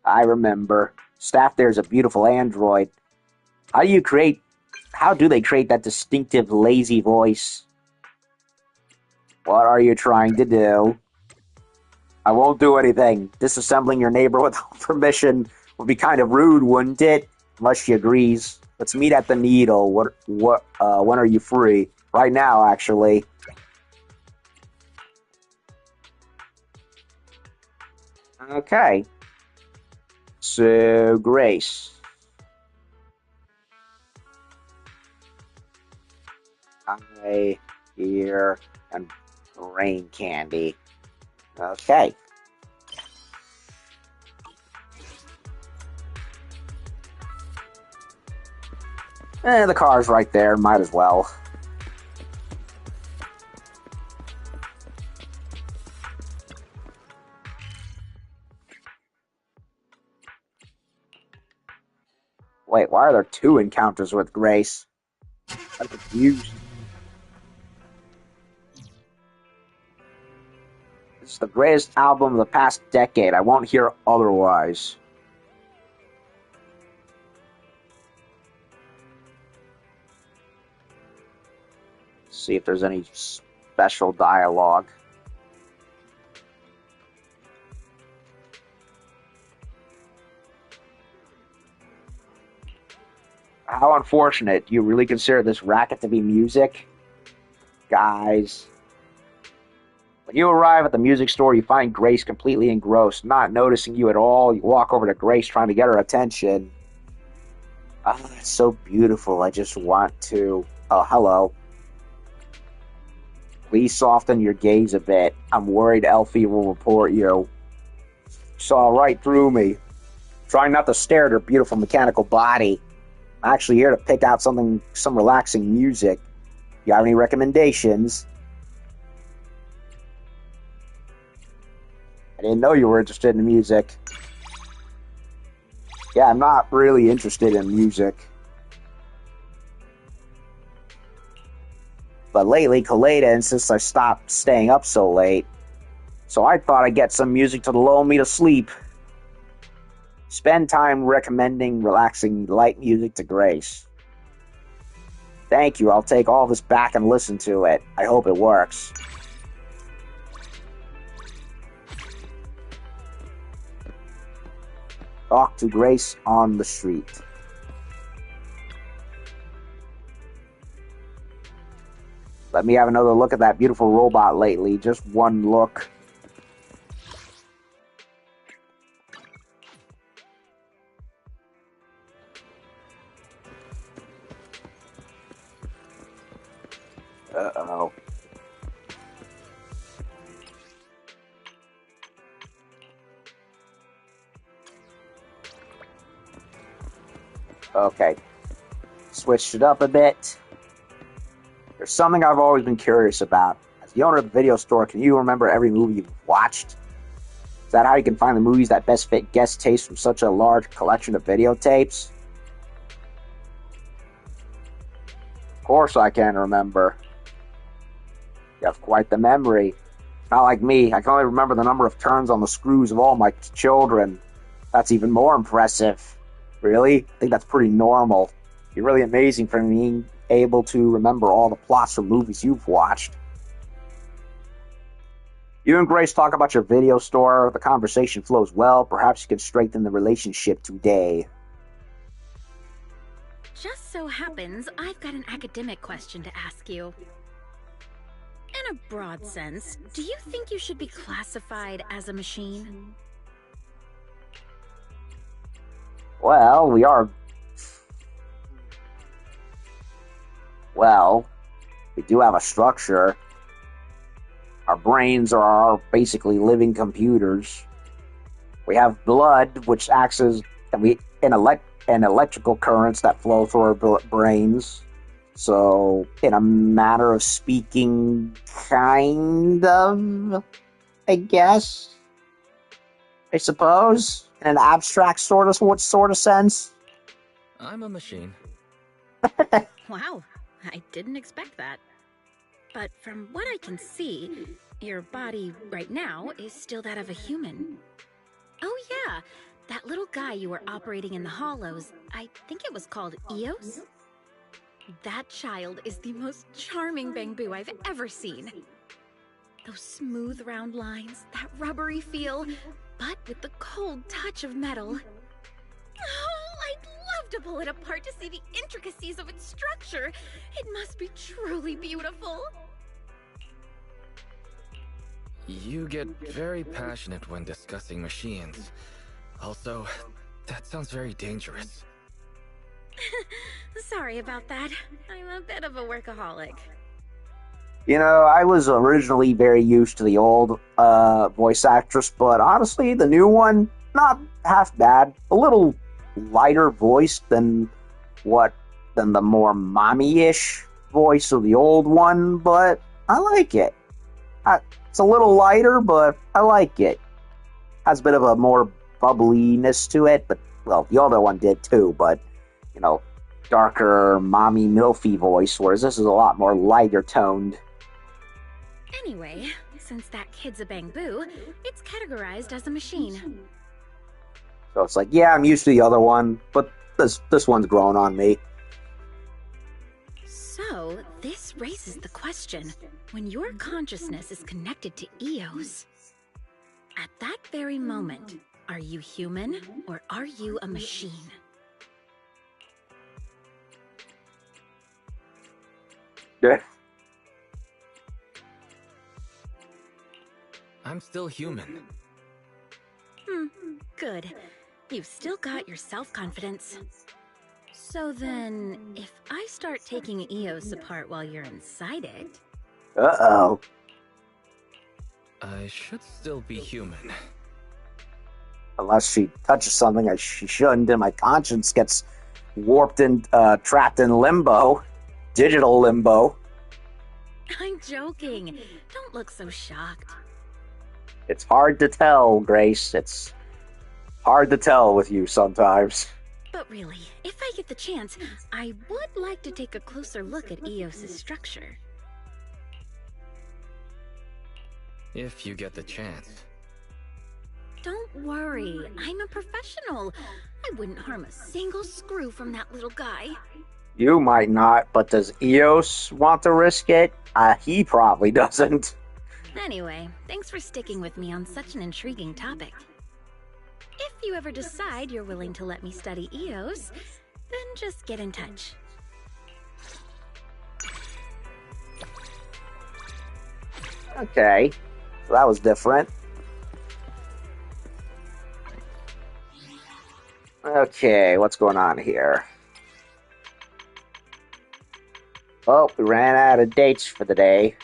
I remember. Staff there's a beautiful android. How do they create that distinctive lazy voice? What are you trying to do? I won't do anything. Disassembling your neighbor without permission would be kind of rude, wouldn't it? Unless she agrees. Let's meet at the Needle. When are you free? Right now, actually. Okay. So, Grace. Eye, ear, and brain candy. Okay. The car's right there. Might as well. Wait, why are there 2 encounters with Grace? I'm confused. It's the greatest album of the past decade. I won't hear otherwise. See if there's any special dialogue. How unfortunate. Do you really consider this racket to be music? Guys. When you arrive at the music store, you find Grace completely engrossed, not noticing you at all. You walk over to Grace trying to get her attention. Oh, it's so beautiful. I just want to... Oh, hello. Please soften your gaze a bit. I'm worried Elfie will report you. Saw right through me. Trying not to stare at her beautiful mechanical body. I'm actually here to pick out some relaxing music. You have any recommendations? I didn't know you were interested in music. Yeah, I'm not really interested in music. But lately, Kaleda insists I stop staying up so late. So I thought I'd get some music to lull me to sleep. Spend time recommending relaxing light music to Grace. Thank you, I'll take all this back and listen to it. I hope it works. Talk to Grace on the street. Let me have another look at that beautiful robot lately. Just one look. Uh-oh. Okay. Switched it up a bit. There's something I've always been curious about. As the owner of the video store, can you remember every movie you've watched? Is that how you can find the movies that best fit guest taste from such a large collection of videotapes? Of course I can remember. You have quite the memory. Not like me. I can only remember the number of turns on the screws of all my children. That's even more impressive. Really? I think that's pretty normal. You're really amazing for being able to remember all the plots from movies you've watched. You and Grace talk about your video store. The conversation flows well. Perhaps you can strengthen the relationship today. Just so happens I've got an academic question to ask you. In a broad sense, do you think you should be classified as a machine? Well, we are. Well, we do have a structure. Our brains are basically living computers. We have blood, which acts as and electrical currents that flow through our brains. So, in a manner of speaking, kind of, I guess, I suppose, in an abstract sort of sense. I'm a machine. Wow, I didn't expect that. But from what I can see, your body right now is still that of a human. Oh yeah, that little guy you were operating in the hollows, I think it was called Eos? That child is the most charming Bangbu I've ever seen. Those smooth round lines, that rubbery feel, but with the cold touch of metal. Oh, I'd love to pull it apart to see the intricacies of its structure. It must be truly beautiful. You get very passionate when discussing machines. Also, that sounds very dangerous. Sorry about that. I'm a bit of a workaholic. You know, I was originally very used to the old voice actress, but honestly, the new one, not half bad. A little lighter voice than the more mommy-ish voice of the old one, but I like it. It's a little lighter, but I like it. Has a bit of a more bubbliness to it, but, well, the other one did too, but, you know, darker, mommy, milfy voice, whereas this is a lot more lighter toned. Anyway, since that kid's a Bangbu, it's categorized as a machine. So it's like, yeah, I'm used to the other one, but this one's grown on me. So, this raises the question, when your consciousness is connected to Eos, at that very moment, are you human or are you a machine? Yeah. I'm still human. Good. You've still got your self-confidence. So then, if I start taking Eos apart while you're inside it... Uh-oh. I should still be human. Unless she touches something she shouldn't, and my conscience gets warped and trapped in limbo. Digital limbo. I'm joking. Don't look so shocked. It's hard to tell, Grace. It's hard to tell with you sometimes. But really, if I get the chance, I would like to take a closer look at Eos's structure. If you get the chance. Don't worry, I'm a professional. I wouldn't harm a single screw from that little guy. You might not, but does Eos want to risk it? He probably doesn't. Anyway, thanks for sticking with me on such an intriguing topic. If you ever decide you're willing to let me study Eos, then just get in touch. Okay, so that was different. Okay, what's going on here? Oh, we ran out of dates for the day.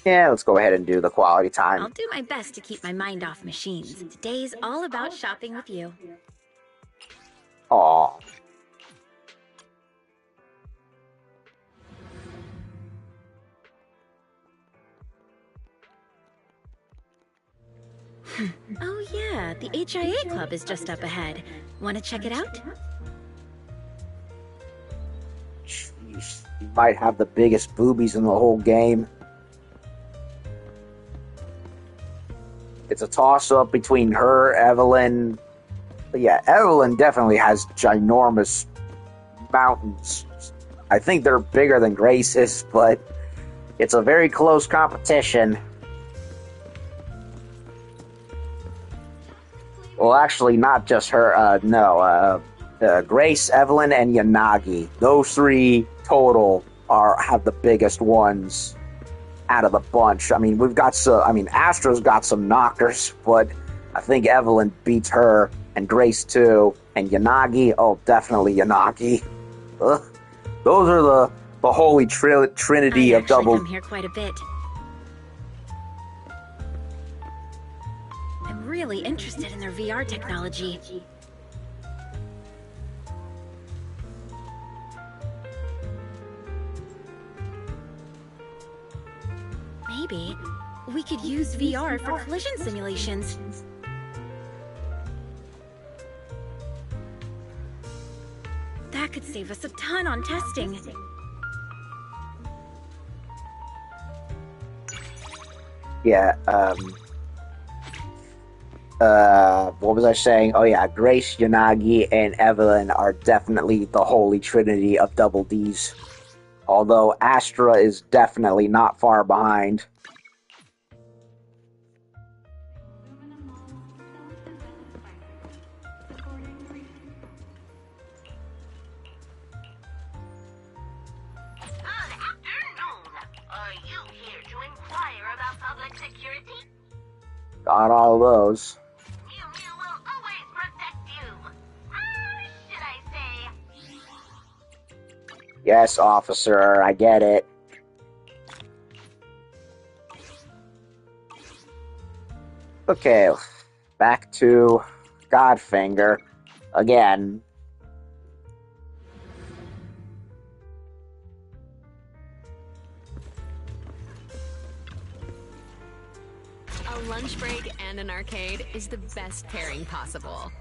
Yeah, let's go ahead and do the quality time. I'll do my best to keep my mind off machines. Today's all about shopping with you. Aw. Oh yeah, the HIA Club is just up ahead. Want to check it out? Jeez, you might have the biggest boobies in the whole game. It's a toss-up between her, Evelyn. But yeah, Evelyn definitely has ginormous mountains. I think they're bigger than Grace's, but it's a very close competition. Well, actually, not just her. Grace, Evelyn, and Yanagi. Those three total have the biggest ones. out of the bunch. I mean, we've got some. I mean, Astra's got some knockers, but I think Evelyn beats her, and Grace too, and Yanagi. Oh, definitely Yanagi. Ugh. Those are the holy trinity of double. I come here quite a bit. I'm really interested in their VR technology. Maybe we could use VR for collision simulations. That could save us a ton on testing. Yeah, what was I saying? Oh yeah, Grace, Yanagi, and Evelyn are definitely the holy trinity of double Ds. Although Astra is definitely not far behind. Got all those. Mew Mew will always protect you. Should I say? Yes, officer, I get it. Okay, back to Godfinger again. A lunch break and an arcade is the best pairing possible.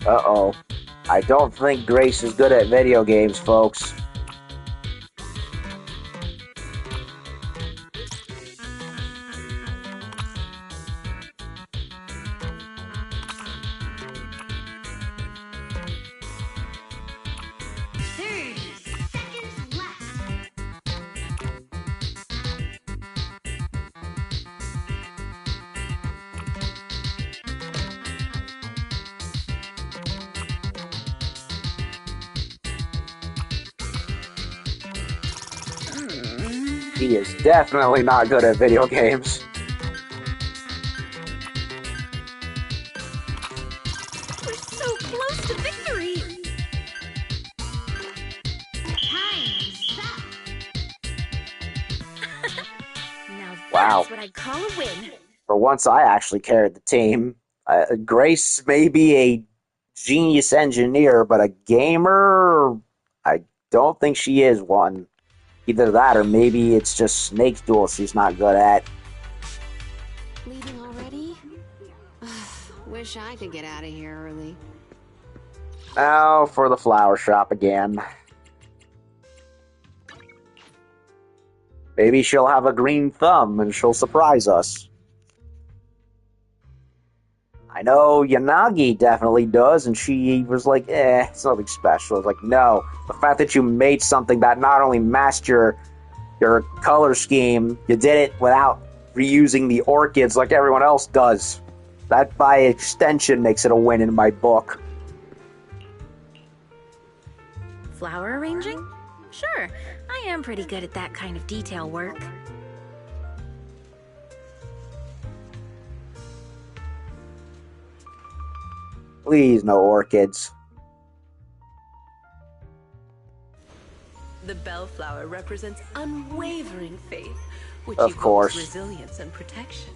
Uh-oh. I don't think Grace is good at video games, folks. He is definitely not good at video games. We're so close to victory! Now that's what I call a win. For once, I actually carried the team. Grace may be a genius engineer, but a gamer, I don't think she is one. Either that, or maybe it's just Snake Duel she's not good at. Leaving already? Wish I could get out of here early. Now for the flower shop again. Maybe she'll have a green thumb and she'll surprise us. I know Yanagi definitely does, and she was like, it's nothing special. It's like, no, the fact that you made something that not only matched your color scheme, you did it without reusing the orchids like everyone else does. That, by extension, makes it a win in my book. Flower arranging? Sure, I am pretty good at that kind of detail work. Please, no orchids. The bellflower represents unwavering faith, which Of evokes course. resilience and protection.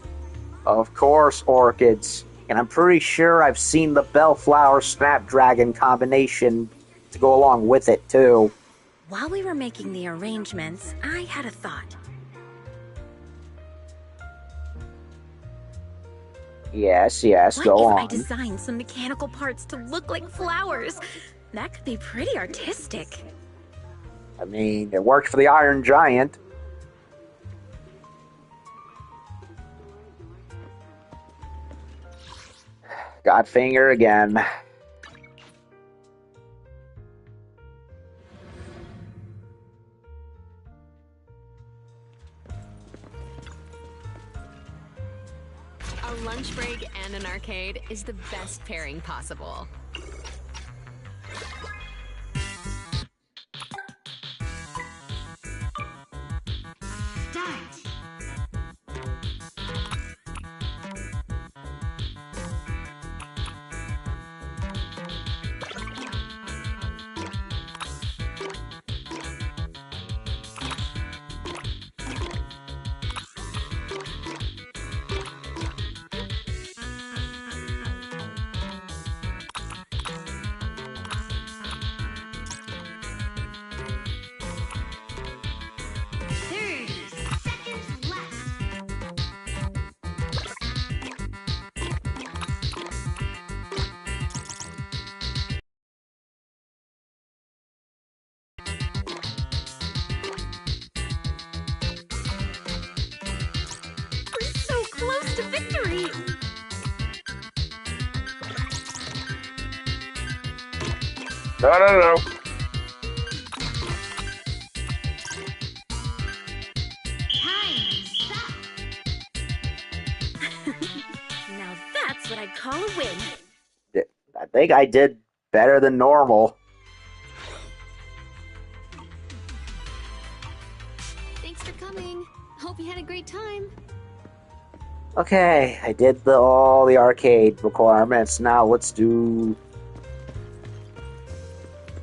Of course, orchids. And I'm pretty sure I've seen the Bellflower Snapdragon combination to go along with it, too. While we were making the arrangements, I had a thought. Yes, What go if on. I designed some mechanical parts to look like flowers? That could be pretty artistic. I mean, it worked for the Iron Giant. Godfinger again. A lunch break and an arcade is the best pairing possible. Start! We're so close to victory! No. Time's up! Now that's what I'd call a win. I think I did better than normal. Thanks for coming. Hope you had a great time. Okay, I did all the arcade requirements. Now let's do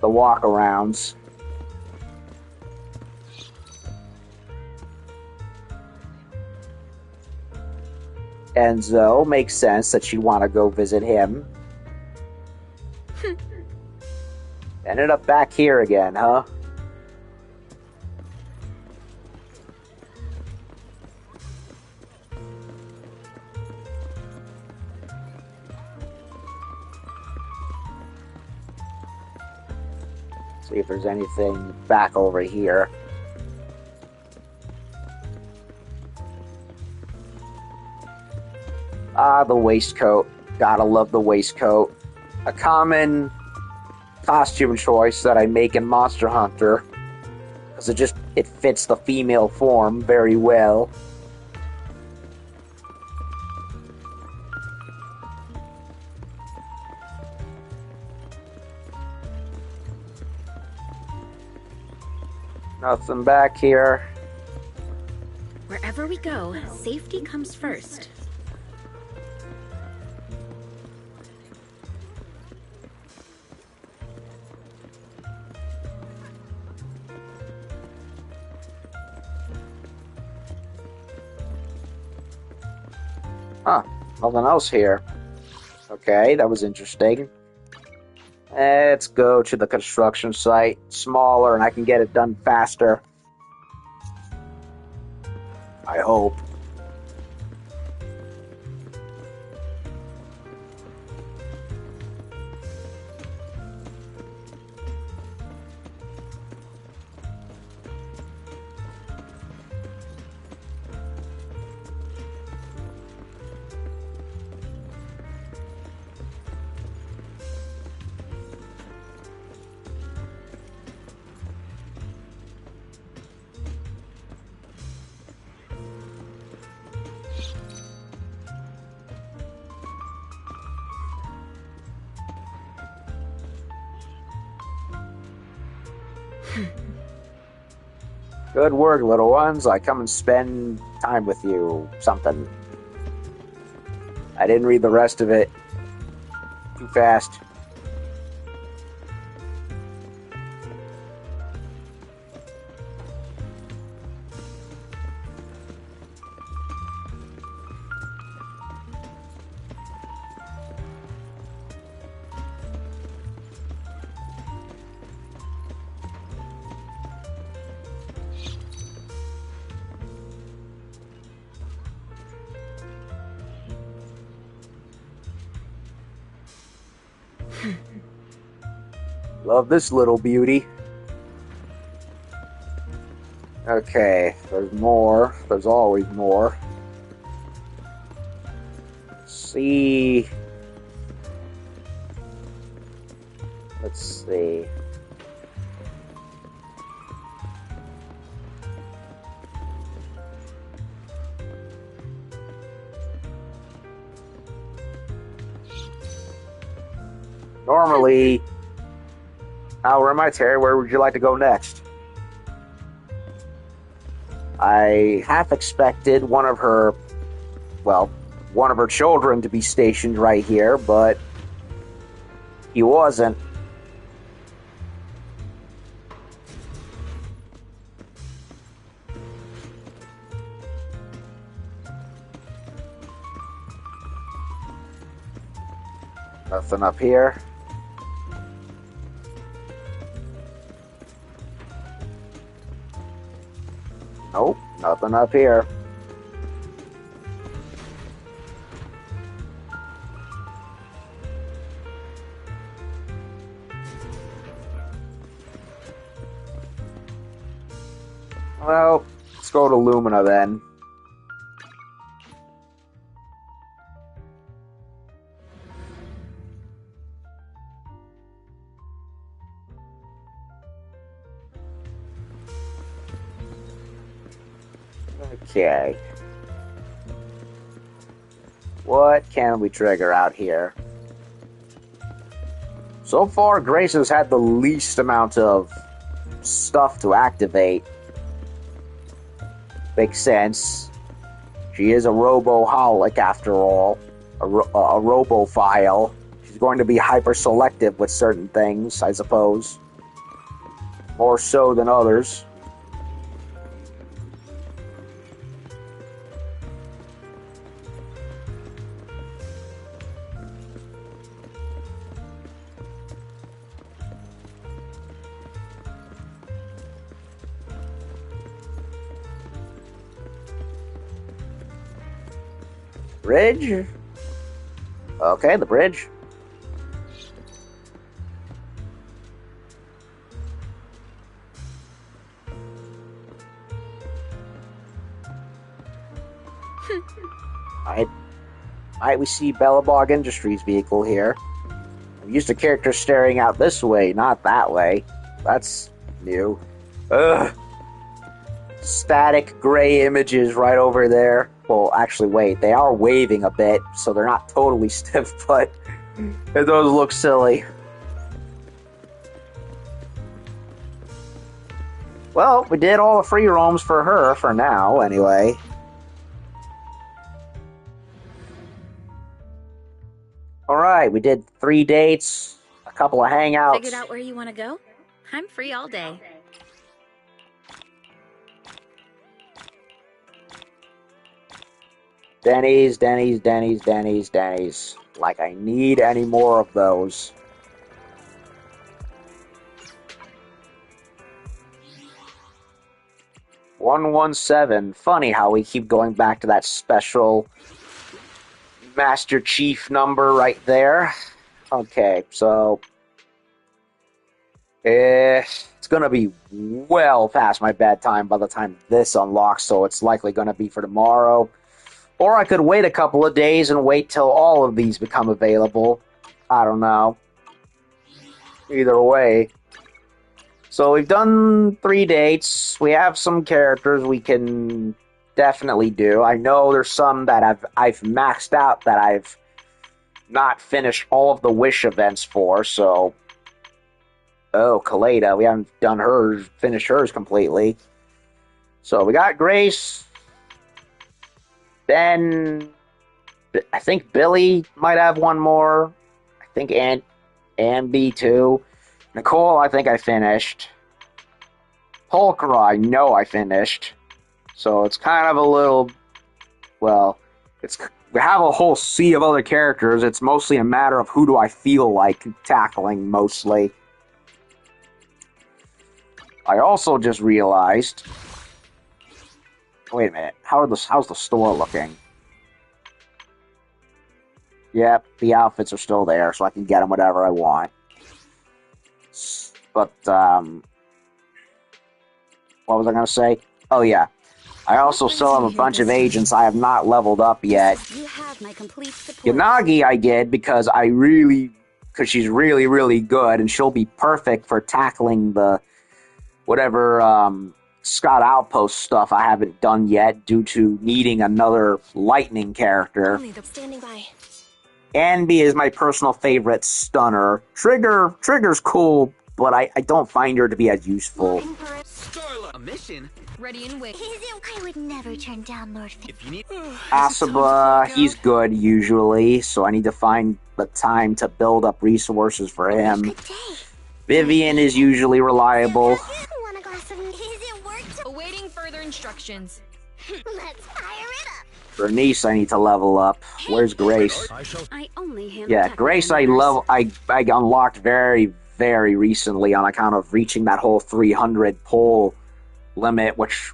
the walk-arounds. Enzo, makes sense that you'd want to go visit him. Ended up back here again, huh? See if there's anything back over here. Ah, the waistcoat. Gotta love the waistcoat. A common costume choice that I make in Monster Hunter. Because it fits the female form very well. Nothing back here. Wherever we go, safety comes first. Huh, nothing else here. Okay, that was interesting. Let's go to the construction site. Smaller, and I can get it done faster. I hope. Good work, little ones. I come and spend time with you. Something. I didn't read the rest of it. Too fast. Love this little beauty. Okay, there's more. There's always more. See. Let's see. Normally, now Terry, where would you like to go next? I half expected one of her children to be stationed right here, but he wasn't. Nothing up here. Nope, nothing up here. Well, let's go to Lumina then. Okay. What can we trigger out here? So far, Grace has had the least amount of stuff to activate. Makes sense. She is a roboholic, after all. A robophile. She's going to be hyper-selective with certain things, I suppose. More so than others. Bridge? Okay, the bridge. Might we see Bellabog Industries vehicle here? I'm used to characters staring out this way, not that way. That's new. Ugh. Static gray images right over there. Well, actually, wait, they are waving a bit, so they're not totally stiff, but it does look silly. Well, we did all the free roams for her, for now, anyway. Alright, we did 3 dates, a couple of hangouts. Figured out where you want to go? I'm free all day. Denny's. Like I need any more of those. $117. Funny how we keep going back to that special Master Chief number right there. Okay, so it's gonna be well past my bedtime by the time this unlocks, so it's likely gonna be for tomorrow. Or I could wait a couple of days and wait till all of these become available. I don't know. Either way. So we've done 3 dates. We have some characters we can definitely do. I know there's some that I've maxed out that I've not finished all of the wish events for, so... Oh, Kaleda, we haven't done hers, finished hers completely. So we got Grace... Then, I think Billy might have one more. I think Ambi too. Nicole, I think I finished. Polkara, I know I finished. So it's kind of a little, well, we have a whole sea of other characters. It's mostly a matter of who do I feel like tackling mostly. I also just realized... Wait a minute. How's the store looking? Yep, the outfits are still there, so I can get them whatever I want. But, what was I going to say? Oh, yeah. I also still have a bunch of agents I have not leveled up yet. You have my complete support. Yanagi I did because she's really, really good, and she'll be perfect for tackling the whatever, Scott Outpost stuff I haven't done yet due to needing another lightning character. Standing by. Anby is my personal favorite stunner. Trigger's cool, but I don't find her to be as useful. Starla, a mission? Ready and wait. I would never turn down Lord If you need... Asaba, he's good usually, so I need to find the time to build up resources for him. Good day. Vivian is usually reliable. Want a glass of... Is it work to... Awaiting further instructions. Let's fire it up. Bernice, I need to level up. Where's Grace? I only handle Yeah, technical Grace, matters. I unlocked very, very recently on account of reaching that whole 300 pull limit, which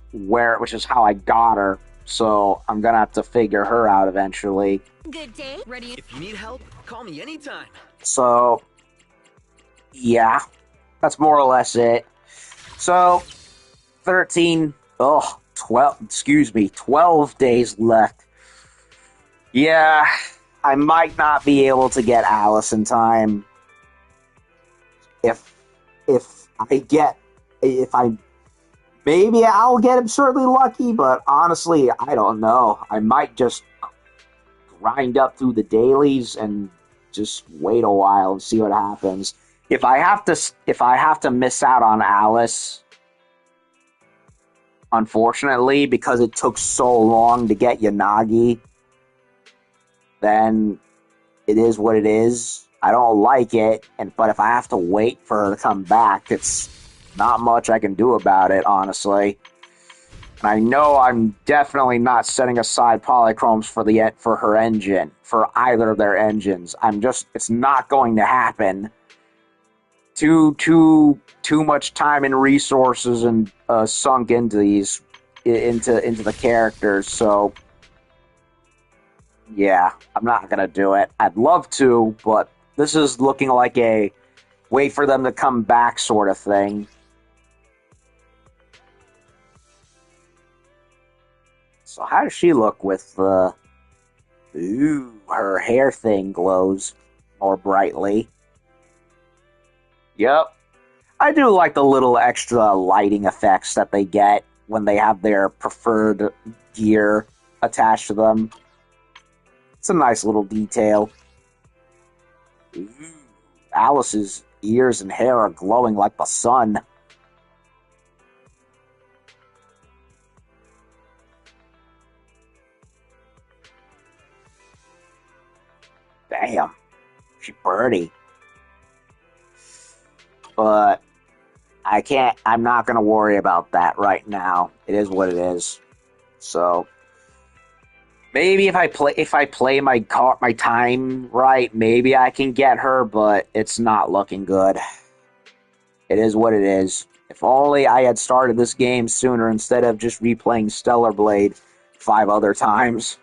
is how I got her. So I'm gonna have to figure her out eventually. Good day. Ready. If you need help, call me anytime. So yeah, that's more or less it. So 12 days left. Yeah, I might not be able to get Alice in time. Maybe I'll get absurdly lucky, but honestly, I don't know. I might just grind up through the dailies and just wait a while and see what happens. If I have to miss out on Alice, unfortunately, because it took so long to get Yanagi, then it is what it is. I don't like it, but if I have to wait for her to come back, it's not much I can do about it, honestly. And I know I'm definitely not setting aside polychromes for her engine, for either of their engines. It's not going to happen. Too much time and resources and sunk into into the characters. So yeah, I'm not gonna do it. I'd love to, but this is looking like a wait for them to come back sort of thing. So how does she look with the... Ooh, her hair thing glows more brightly. Yep. I do like the little extra lighting effects that they get when they have their preferred gear attached to them. It's a nice little detail. Ooh, Alice's ears and hair are glowing like the sun. Damn, she birdie. But I'm not gonna worry about that right now. It is what it is. So maybe if I play my time right, maybe I can get her, but it's not looking good. It is what it is. If only I had started this game sooner instead of just replaying Stellar Blade 5 other times.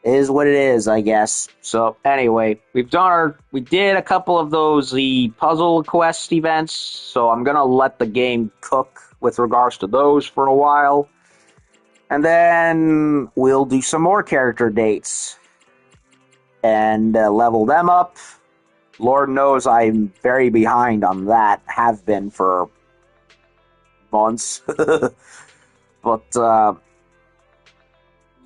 It is what it is, I guess. So anyway, we did a couple of the puzzle quest events, so I'm gonna let the game cook with regards to those for a while. And then we'll do some more character dates and level them up. Lord knows I'm very behind on that. Have been for months. But,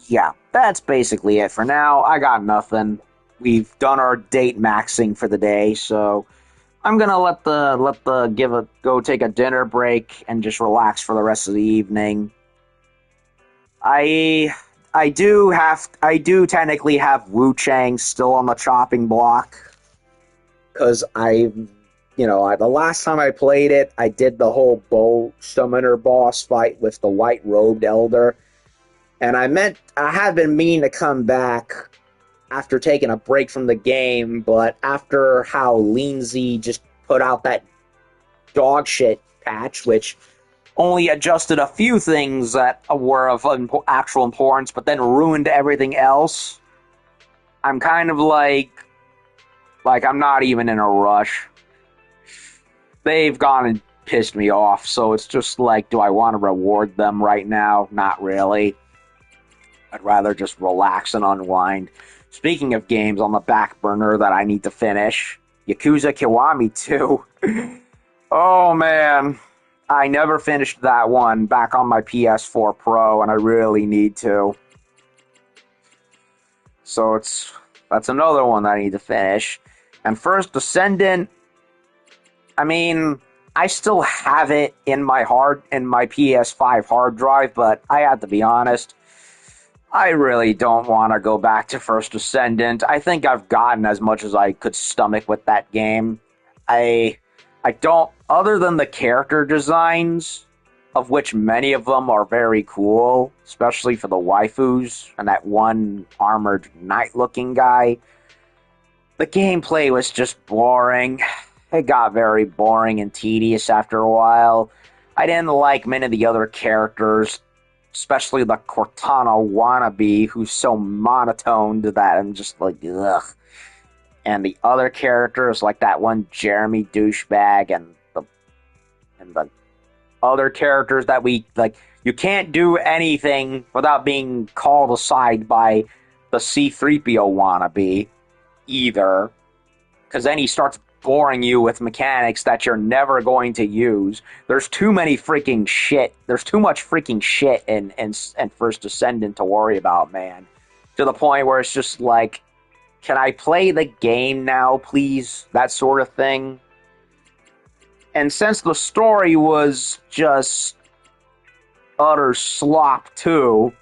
yeah, that's basically it for now. I got nothing. We've done our date maxing for the day, so I'm gonna go take a dinner break and just relax for the rest of the evening. I do technically have Wu Chang still on the chopping block, because the last time I played it, I did the whole bow summoner boss fight with the white robed elder, and I had been meaning to come back after taking a break from the game, but after how Lindsay just put out that dog shit patch, which only adjusted a few things that were of actual importance, but then ruined everything else, I'm kind of like I'm not even in a rush. They've gone and pissed me off, so it's just like, do I want to reward them right now? Not really. I'd rather just relax and unwind. Speaking of games on the back burner that I need to finish, Yakuza Kiwami 2. Oh man, I never finished that one back on my PS4 Pro, and I really need to. So That's another one that I need to finish. And First Descendant, I mean, I still have it in my PS5 hard drive, but I have to be honest, I really don't want to go back to First Descendant. I think I've gotten as much as I could stomach with that game. I don't, other than the character designs, of which many of them are very cool, especially for the waifus and that one armored knight-looking guy. The gameplay was just boring. It got very boring and tedious after a while. I didn't like many of the other characters, especially the Cortana wannabe, who's so monotone that I'm just like, ugh. And the other characters, like that one Jeremy douchebag, and the other characters that we like. You can't do anything without being called aside by the C-3PO wannabe either, because then he starts boring you with mechanics that you're never going to use. There's too many freaking shit. There's too much freaking shit in First Descendant to worry about, man. To the point where it's just like, can I play the game now, please? That sort of thing. And since the story was just utter slop too,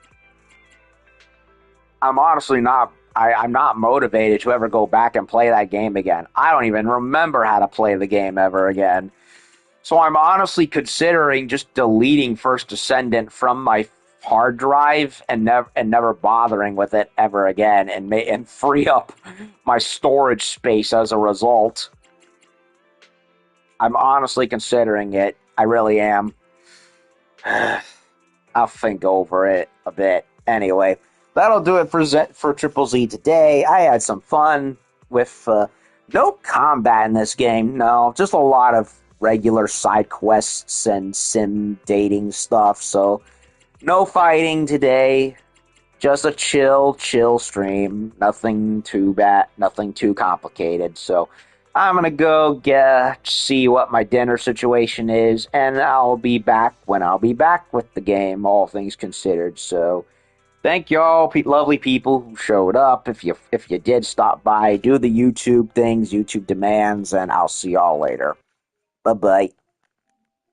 I'm honestly not. I'm not motivated to ever go back and play that game again. I don't even remember how to play the game ever again. So I'm honestly considering just deleting First Descendant from my hard drive and never bothering with it ever again, and free up my storage space as a result. I'm honestly considering it. I really am. I'll think over it a bit. Anyway, that'll do it for Triple Z today. I had some fun with no combat in this game. No, just a lot of regular side quests and sim dating stuff. So no fighting today. Just a chill stream. Nothing too bad. Nothing too complicated. So I'm going to go see what my dinner situation is, and I'll be back when I'll be back with the game, all things considered. So thank y'all, lovely people who showed up. If you did stop by, do the YouTube things, YouTube demands, and I'll see y'all later. Bye-bye.